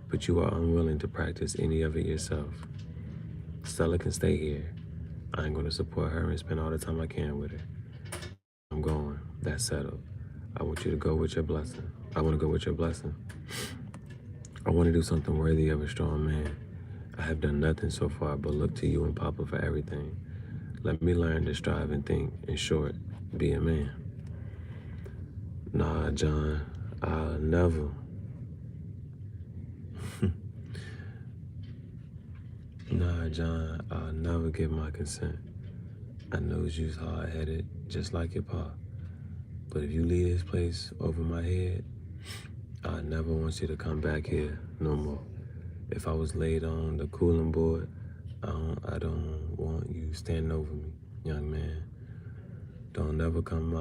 but you are unwilling to practice any of it yourself. Stella can stay here. I ain't gonna support her and spend all the time I can with her. I'm going. That's settled. I want you to go with your blessing. I want to go with your blessing. I want to do something worthy of a strong man. I have done nothing so far but look to you and Papa for everything. Let me learn to strive and think. In short, be a man. Nah, John, I'll never. Nah, John, I'll never give my consent. I know you's hard-headed, just like your pa. But if you leave this place over my head, I never want you to come back here no more. If I was laid on the cooling board, I don't want you standing over me, young man. Don't never come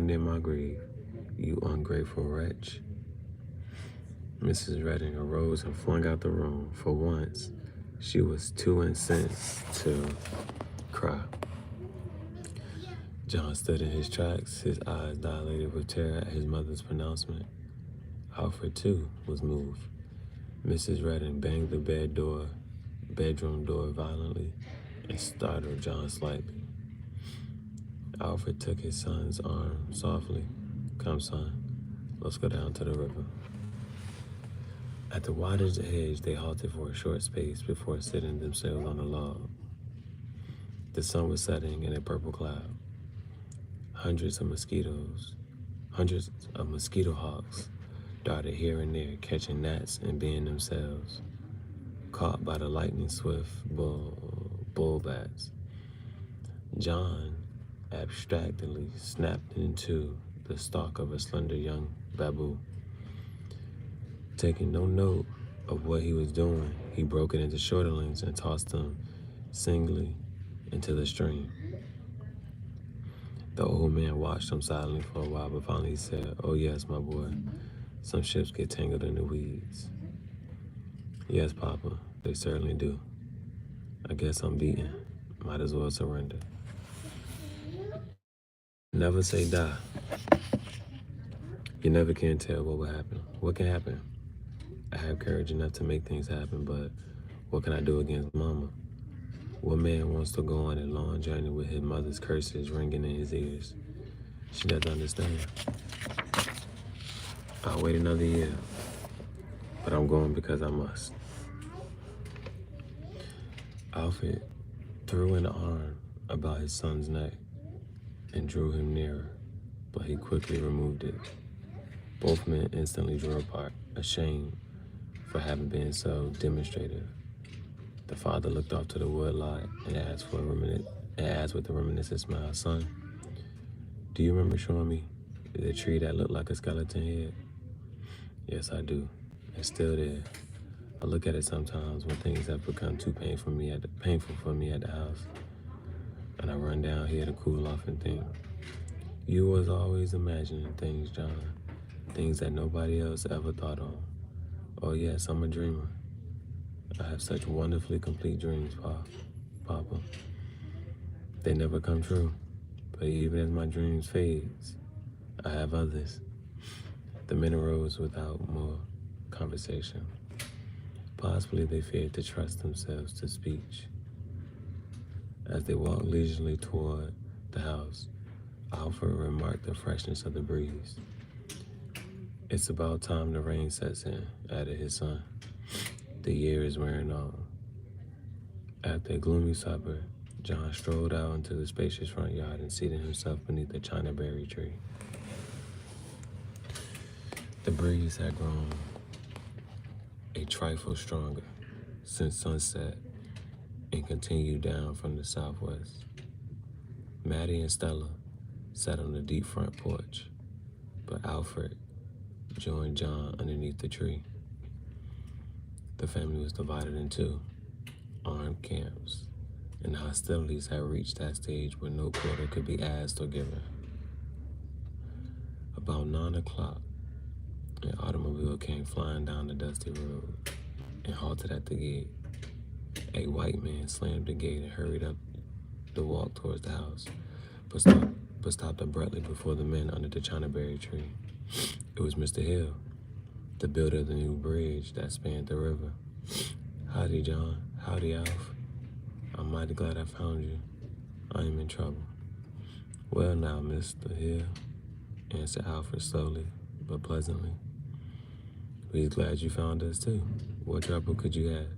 near my grave, you ungrateful wretch. Mrs. Redding arose and flung out the room. For once, she was too incensed to cry. John stood in his tracks, his eyes dilated with terror at his mother's pronouncement. Alfred, too, was moved. Mrs. Redding banged the bedroom door violently and startled John slightly. Alfred took his son's arm softly. Come, son, let's go down to the river. At the water's edge, they halted for a short space before sitting themselves on a log. The sun was setting in a purple cloud. Hundreds of mosquito hawks darted here and there, catching gnats and being themselves caught by the lightning-swift bull bats. John abstractedly snapped into the stalk of a slender young babu. Taking no note of what he was doing, he broke it into shorter lengths and tossed them singly into the stream. The old man watched him silently for a while, but finally he said, "Oh yes, my boy, some ships get tangled in the weeds." "Yes, Papa, they certainly do. I guess I'm beaten. Might as well surrender." Never say die. You never can tell what will happen. What can happen? I have courage enough to make things happen, but what can I do against Mama? What man wants to go on a long journey with his mother's curses ringing in his ears? She doesn't understand. I'll wait another year, but I'm going because I must. Alfred threw an arm about his son's neck and drew him nearer, but he quickly removed it. Both men instantly drew apart, ashamed for having been so demonstrative. The father looked off to the wood lot and asked with a reminiscent smile, "Son, do you remember showing me the tree that looked like a skeleton head?" "Yes, I do. It's still there. I look at it sometimes when things have become too painful for me at the house. And I run down here to cool off and think. You was always imagining things, John. Things that nobody else ever thought of. Oh yes, I'm a dreamer. I have such wonderfully complete dreams, Papa. They never come true, but even as my dreams fades, I have others." The men arose without more conversation. Possibly they feared to trust themselves to speech. As they walked leisurely toward the house, Alfred remarked the freshness of the breeze. "It's about time the rain sets in," added his son. "The year is wearing on." After a gloomy supper, John strolled out into the spacious front yard and seated himself beneath the chinaberry tree. The breeze had grown a trifle stronger since sunset and continued down from the southwest. Maddie and Stella sat on the deep front porch, but Alfred joined John underneath the tree. The family was divided in two armed camps, and hostilities had reached that stage where no quarter could be asked or given. About 9 o'clock, an automobile came flying down the dusty road and halted at the gate. A white man slammed the gate and hurried up the walk towards the house, but stopped abruptly before the men under the chinaberry tree. It was Mr. Hill, the builder of the new bridge that spanned the river. "Howdy, John. Howdy, Alf. I'm mighty glad I found you. I am in trouble." "Well now, Mr. Hill," answered Alfred slowly but pleasantly. "We're glad you found us too. What trouble could you have?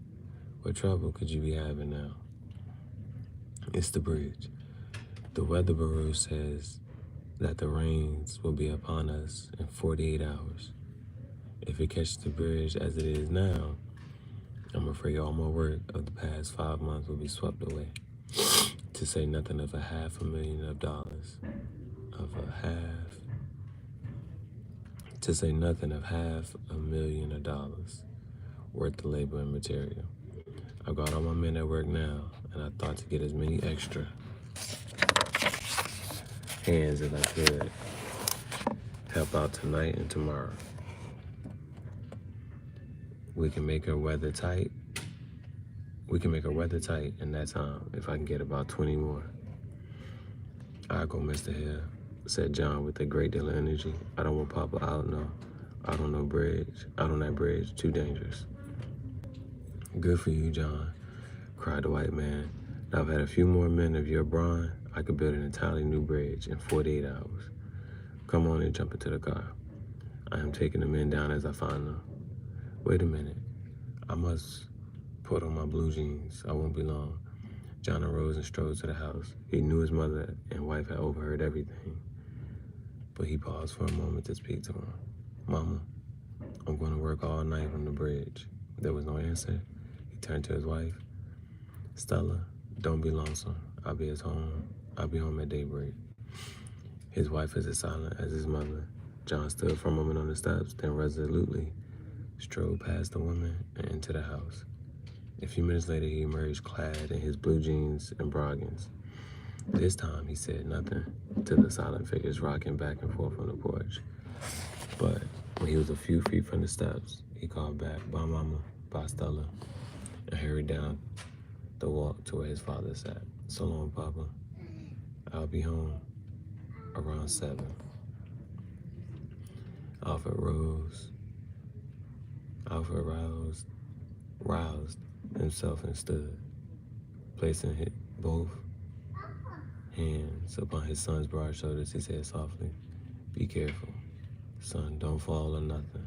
What trouble could you be having now?" "It's the bridge. The weather bureau says that the rains will be upon us in 48 hours. If it catches the bridge as it is now, I'm afraid all my work of the past 5 months will be swept away. To say nothing of To say nothing of $500,000 worth of labor and material. I've got all my men at work now, and I thought to get as many extra hands as I could help out tonight and tomorrow. We can make her weather tight in that time if I can get about 20 more. "I'll go, Mr. Hill," said John with a great deal of energy. "I don't want Papa out on that bridge. Too dangerous." "Good for you, John," cried the white man. "Now I've had a few more men of your brawn, I could build an entirely new bridge in 48 hours. Come on and jump into the car. I am taking the men down as I find them. Wait a minute. I must put on my blue jeans. I won't be long." John arose and strode to the house. He knew his mother and wife had overheard everything, but he paused for a moment to speak to her. "Mama, I'm going to work all night on the bridge." There was no answer. He turned to his wife. "Stella, don't be lonesome. I'll be home at daybreak." His wife was as silent as his mother. John stood for a moment on the steps, then resolutely strode past the woman and into the house. A few minutes later, he emerged clad in his blue jeans and broggans. This time, he said nothing to the silent figures rocking back and forth on the porch. But when he was a few feet from the steps, he called back, "Bye, Mama, bye, Stella," and hurried down the walk to where his father sat. "So long, Papa. I'll be home around 7. Alfred roused himself and stood, placing both hands upon his son's broad shoulders. He said softly, "Be careful, son, don't fall or nothing."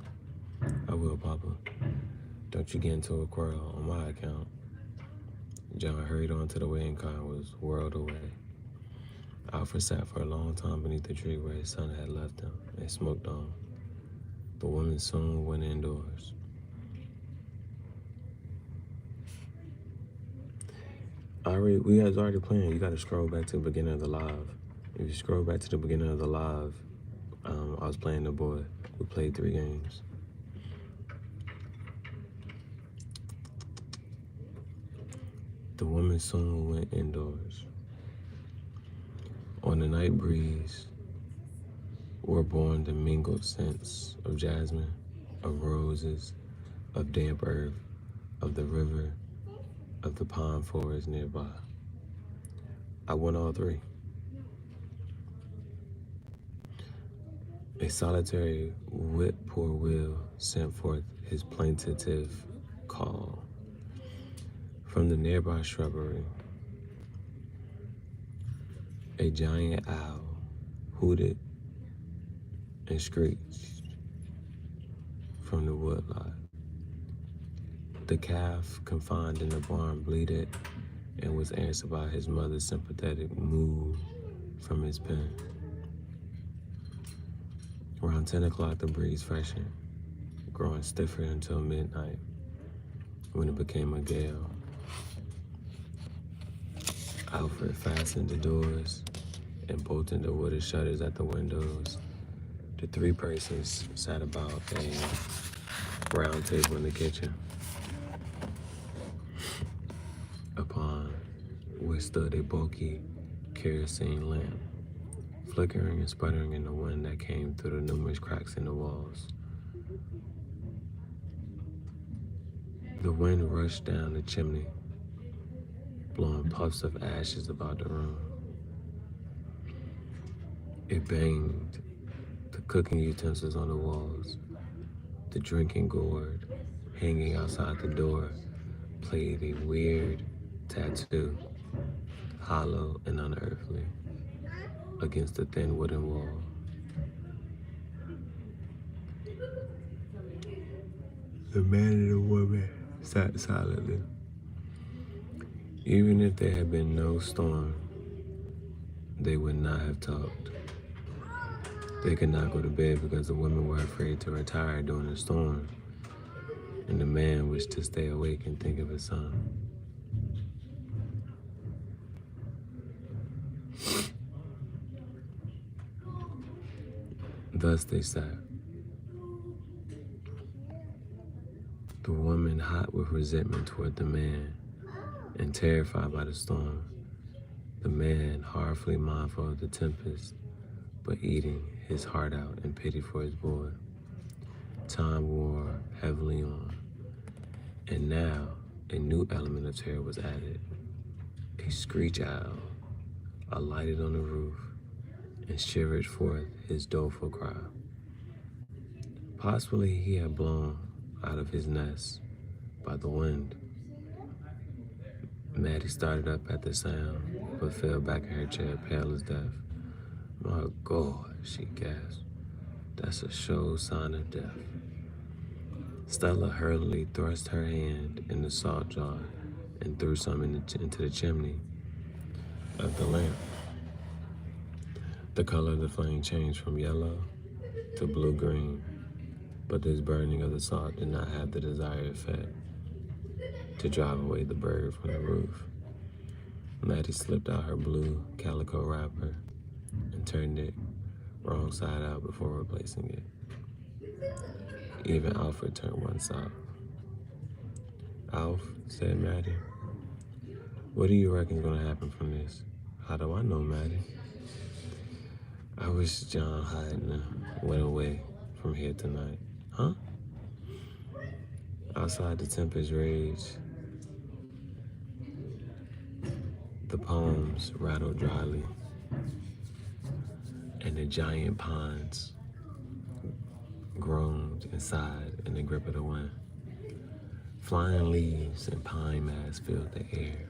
"I will, Papa. Don't you get into a quarrel on my account." John hurried on to the waiting car and was whirled away. Alfred sat for a long time beneath the tree where his son had left him and smoked on. The woman soon went indoors. We guys already playing. You got to scroll back to the beginning of the live. If you scroll back to the beginning of the live, I was playing the boy. We played 3 games. The woman soon went indoors. On the night breeze were born the mingled scents of jasmine, of roses, of damp earth, of the river, of the pine forest nearby. I won all 3. A solitary whippoorwill sent forth his plaintive call. From the nearby shrubbery, a giant owl hooted and screeched from the woodlot. The calf confined in the barn bleated and was answered by his mother's sympathetic moo from his pen. Around 10 o'clock, the breeze freshened, growing stiffer until midnight, when it became a gale. Alfred fastened the doors and bolted the wooden shutters at the windows. The 3 persons sat about a round table in the kitchen, upon which stood a bulky kerosene lamp, flickering and sputtering in the wind that came through the numerous cracks in the walls. The wind rushed down the chimney, blowing puffs of ashes about the room. It banged the cooking utensils on the walls. The drinking gourd hanging outside the door played a weird tattoo, hollow and unearthly, against the thin wooden wall. The man and the woman sat silently. Even if there had been no storm, they would not have talked. They could not go to bed because the women were afraid to retire during the storm, and the man wished to stay awake and think of his son. Thus they sat. The woman hot with resentment toward the man and terrified by the storm. The man horribly mindful of the tempest, but eating his heart out in pity for his boy. Time wore heavily on, and now a new element of terror was added. A screech owl alighted on the roof and shivered forth his doleful cry. Possibly he had blown out of his nest by the wind. Maddie started up at the sound, but fell back in her chair, pale as death. "My God," she gasped. "That's a sure sign of death." Stella hurriedly thrust her hand in the salt jar and threw some into the chimney of the lamp. The color of the flame changed from yellow to blue-green, but this burning of the salt did not have the desired effect to drive away the bird from the roof. Maddie slipped out her blue calico wrapper and turned it wrong side out before replacing it. Even Alfred turned one side. Alf, said Maddie, what do you reckon is going to happen from this? How do I know, Maddie? I wish John hadn't went away from here tonight. Huh? Outside the tempest raged. The palms rattled dryly, and the giant pines groaned and sighed in the grip of the wind. Flying leaves and pine mass filled the air.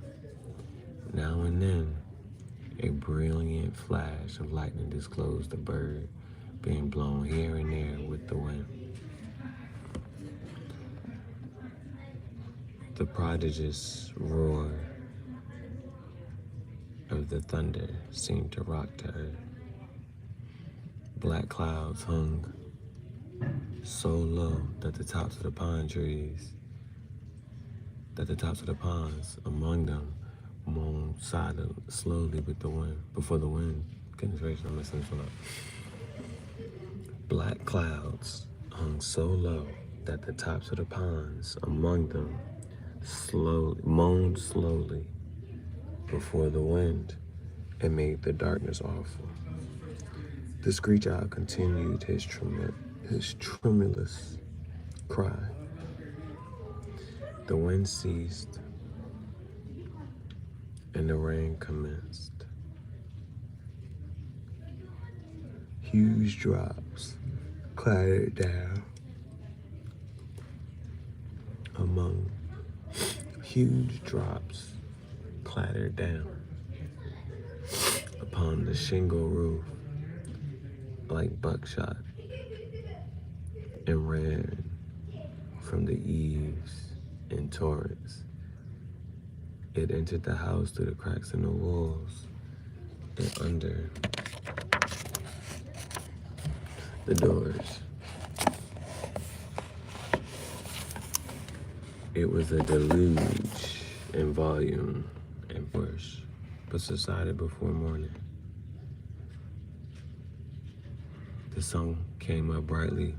Now and then, a brilliant flash of lightning disclosed a bird being blown here and there with the wind. The prodigious roar of the thunder seemed to rock to earth. Black clouds hung so low that the tops of the pine trees, among them, moaned slowly with the wind, before the wind. Goodness gracious, I'm messing this one up. Black clouds hung so low that the tops of the pines, among them, moaned slowly before the wind and made the darkness awful. The screech owl continued his tremulous cry. The wind ceased and the rain commenced. Huge drops clattered down upon the shingle roof like buckshot and ran from the eaves in torrents. It entered the house through the cracks in the walls and under the doors. It was a deluge in volume and force, but subsided before morning. The sun came up brightly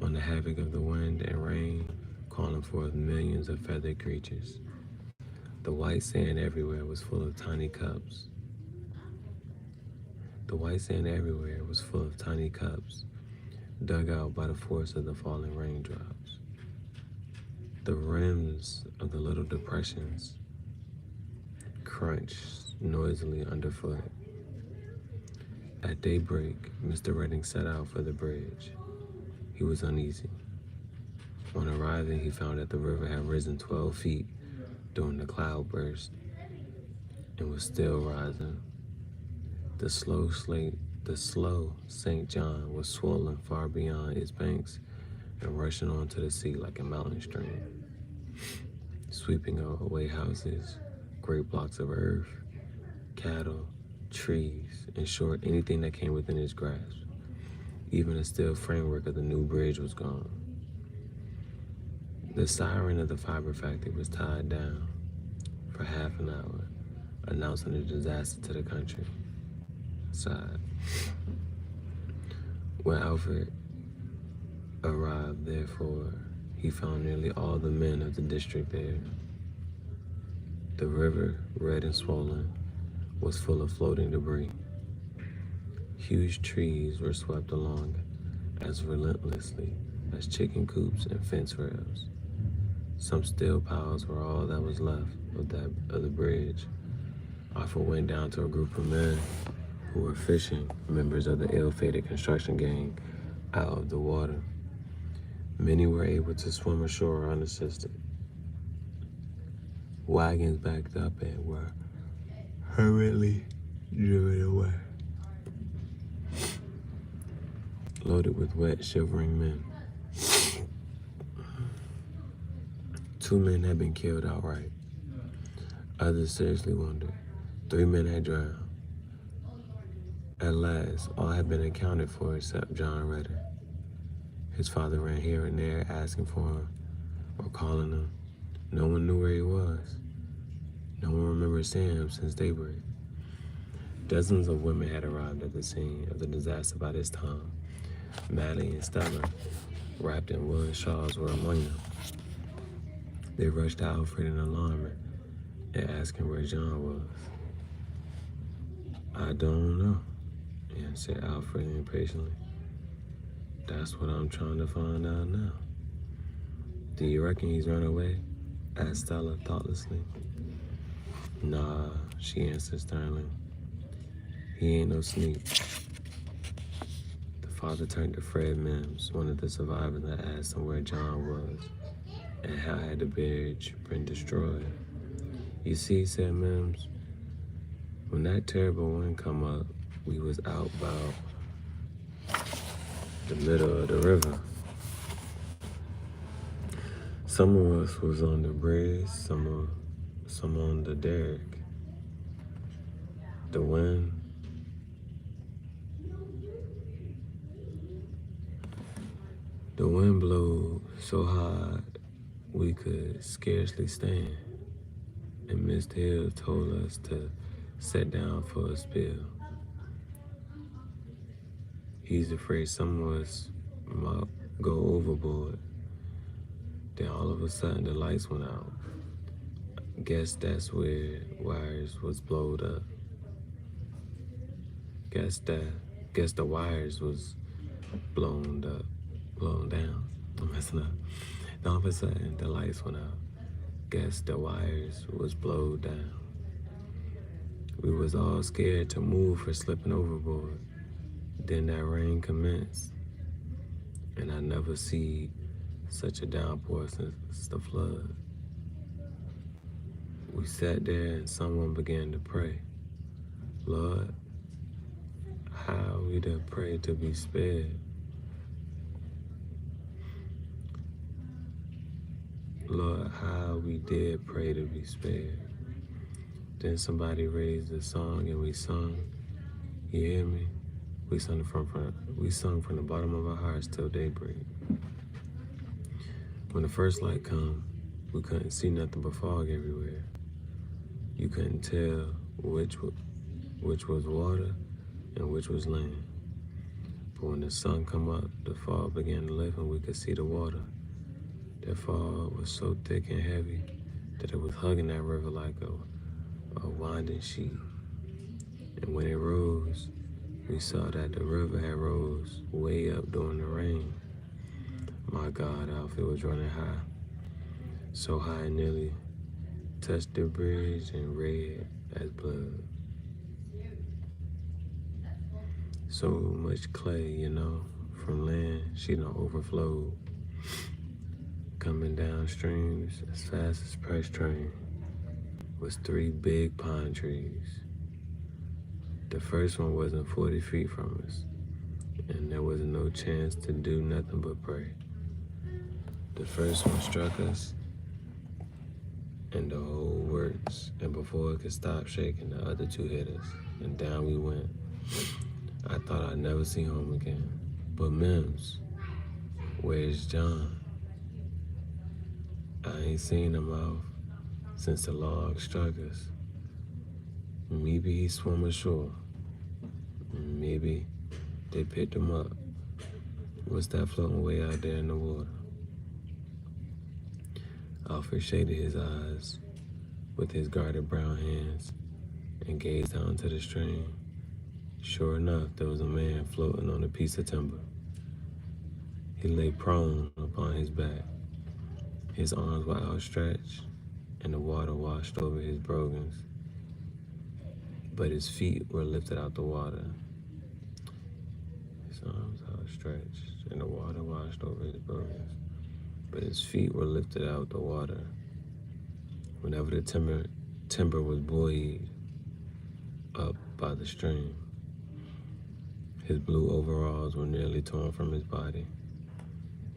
on the havoc of the wind and rain, calling forth millions of feathered creatures. The white sand everywhere was full of tiny cups. Dug out by the force of the falling raindrops. The rims of the little depressions crunched noisily underfoot. At daybreak, Mr. Redding set out for the bridge. He was uneasy. On arriving, he found that the river had risen 12 feet during the cloudburst and was still rising. The slow St. John was swollen far beyond its banks and rushing onto the sea like a mountain stream, sweeping away houses, great blocks of earth, cattle, trees, in short, anything that came within its grasp. Even the steel framework of the new bridge was gone. The siren of the fiber factory was tied down for half an hour, announcing a disaster to the country. Sighed. When Alfred arrived, therefore, he found nearly all the men of the district there. The river, red and swollen, was full of floating debris. Huge trees were swept along as relentlessly as chicken coops and fence rails. Some steel piles were all that was left of the bridge. Alfred went down to a group of men who were fishing, members of the ill-fated construction gang, out of the water. Many were able to swim ashore unassisted. Wagons backed up and were hurriedly driven away, loaded with wet, shivering men. 2 men had been killed outright. Others seriously wounded. 3 men had drowned. At last, all had been accounted for except John Redding. His father ran here and there asking for him or calling him. No one knew where he was. No one remembered seeing him since daybreak. Dozens of women had arrived at the scene of the disaster by this time. Maddie and Stella wrapped in woolen shawls, were among them. They rushed to Alfred in alarm and asked him where John was. I don't know, answered Alfred impatiently. That's what I'm trying to find out now. Do you reckon he's run away? Asked Stella thoughtlessly. Nah, she answered sternly. He ain't no sneak. The father turned to Fred Mims, one of the survivors, and asked him where John was and how had the bridge been destroyed. You see, said Mims, when that terrible wind come up, we was out about the middle of the river. Some of us was on the bridge, some on the derrick. The wind blew so hard we could scarcely stand, and Miss Hill told us to sit down for a spill. He's afraid some of us might go overboard. Then all of a sudden the lights went out. Guess that's where wires was blowed up. Guess the wires was blown down. I'm messing up. Then all of a sudden the lights went out. Guess the wires was blowed down. We was all scared to move for slipping overboard. Then that rain commenced, and I never see such a downpour since the flood. We sat there and someone began to pray. Lord, how we to pray to be spared? Lord, how we did pray to be spared. Then somebody raised a song and we sung. You hear me? We sung from the bottom of our hearts till daybreak. When the first light come, we couldn't see nothing but fog everywhere. You couldn't tell which was water and which was land. But when the sun come up, the fog began to lift and we could see the water. That fog was so thick and heavy that it was hugging that river like a winding sheet. And when it rose, we saw that the river had rose way up during the rain. My God, Alfred was running high. So high it nearly touched the bridge and red as blood. So much clay, from land she done overflowed. Coming down streams as fast as press train was 3 big pine trees. The first one wasn't 40 feet from us, and there was no chance to do nothing but pray. The first one struck us, and the whole works, and before it could stop shaking, the other 2 hit us, and down we went. I thought I'd never see home again. But Mims, where's John? I ain't seen him off since the log struck us. Maybe he swam ashore. Maybe they picked him up. What's that floating way out there in the water? Alfred shaded his eyes with his guarded brown hands and gazed down to the stream. Sure enough, there was a man floating on a piece of timber. He lay prone upon his back. His arms were outstretched, and the water washed over his brogans. But his feet were lifted out the water. His arms outstretched, and the water washed over his brogans. But his feet were lifted out the water. Whenever the timber was buoyed up by the stream, his blue overalls were nearly torn from his body.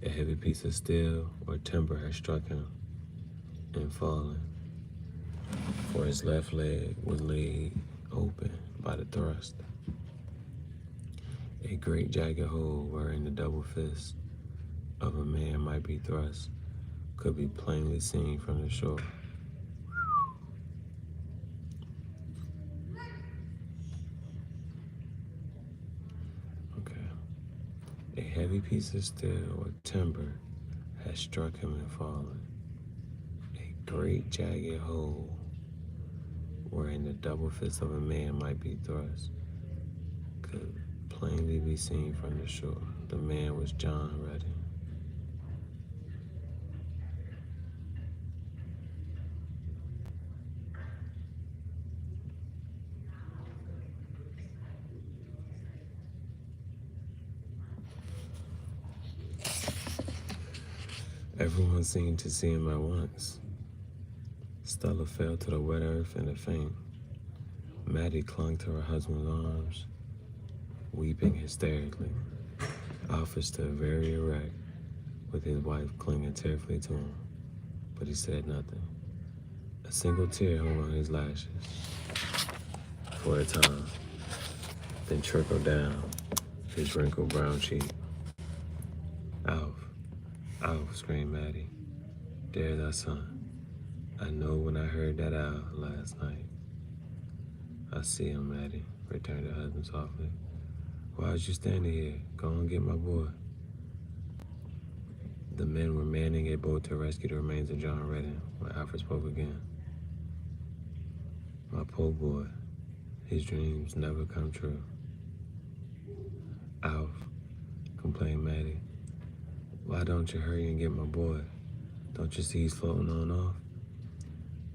A heavy piece of steel or timber had struck him and fallen, for his left leg was laid open by the thrust. A great jagged hole wherein the double fist of a man might be thrust could be plainly seen from the shore. A heavy piece of steel or timber had struck him and fallen. A great jagged hole wherein the double fist of a man might be thrust could plainly be seen from the shore. The man was John Redding. Everyone seemed to see him at once. Stella fell to the wet earth in a faint. Maddie clung to her husband's arms, weeping hysterically. Alfred stood very erect, with his wife clinging tearfully to him, but he said nothing. A single tear hung on his lashes for a time, then trickled down his wrinkled brown cheek. Alf, Alf, screamed Maddie. There's our son. I know when I heard that owl last night. I see him, Maddie, returned her husband softly. Why is you standing here? Go and get my boy. The men were manning a boat to rescue the remains of John Redding when Alfred spoke again. My poor boy, his dreams never come true. Alf, complained Maddie. Why don't you hurry and get my boy? Don't you see he's floating on off?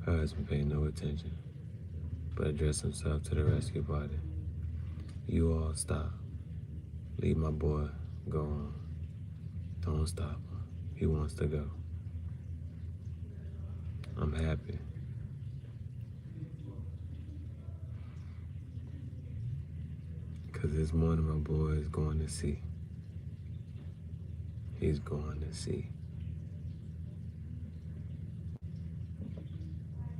Her husband paid no attention, but addressed himself to the rescue party. You all stop. Leave my boy go on. Don't stop him. He wants to go. I'm happy. Because this morning my boy is going to sea. He's going to sea.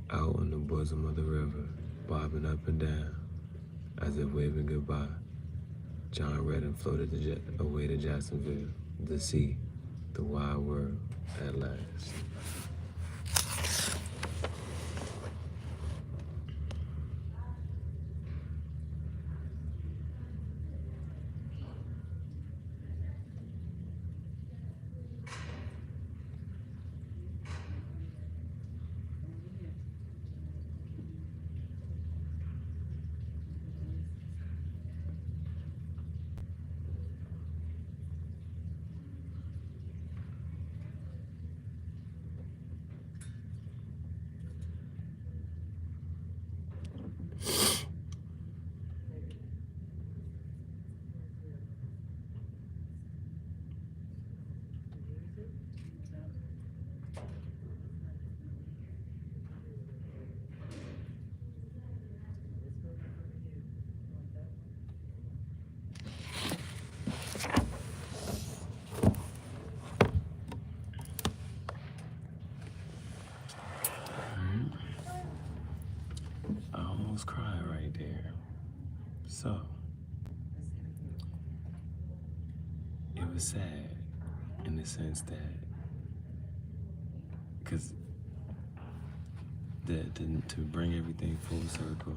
Out on the bosom of the river, bobbing up and down, as if waving goodbye, John Redding floated away to Jacksonville, the sea, the wide world, at last. Cry right there. So, it was sad in the sense that, because to bring everything full circle,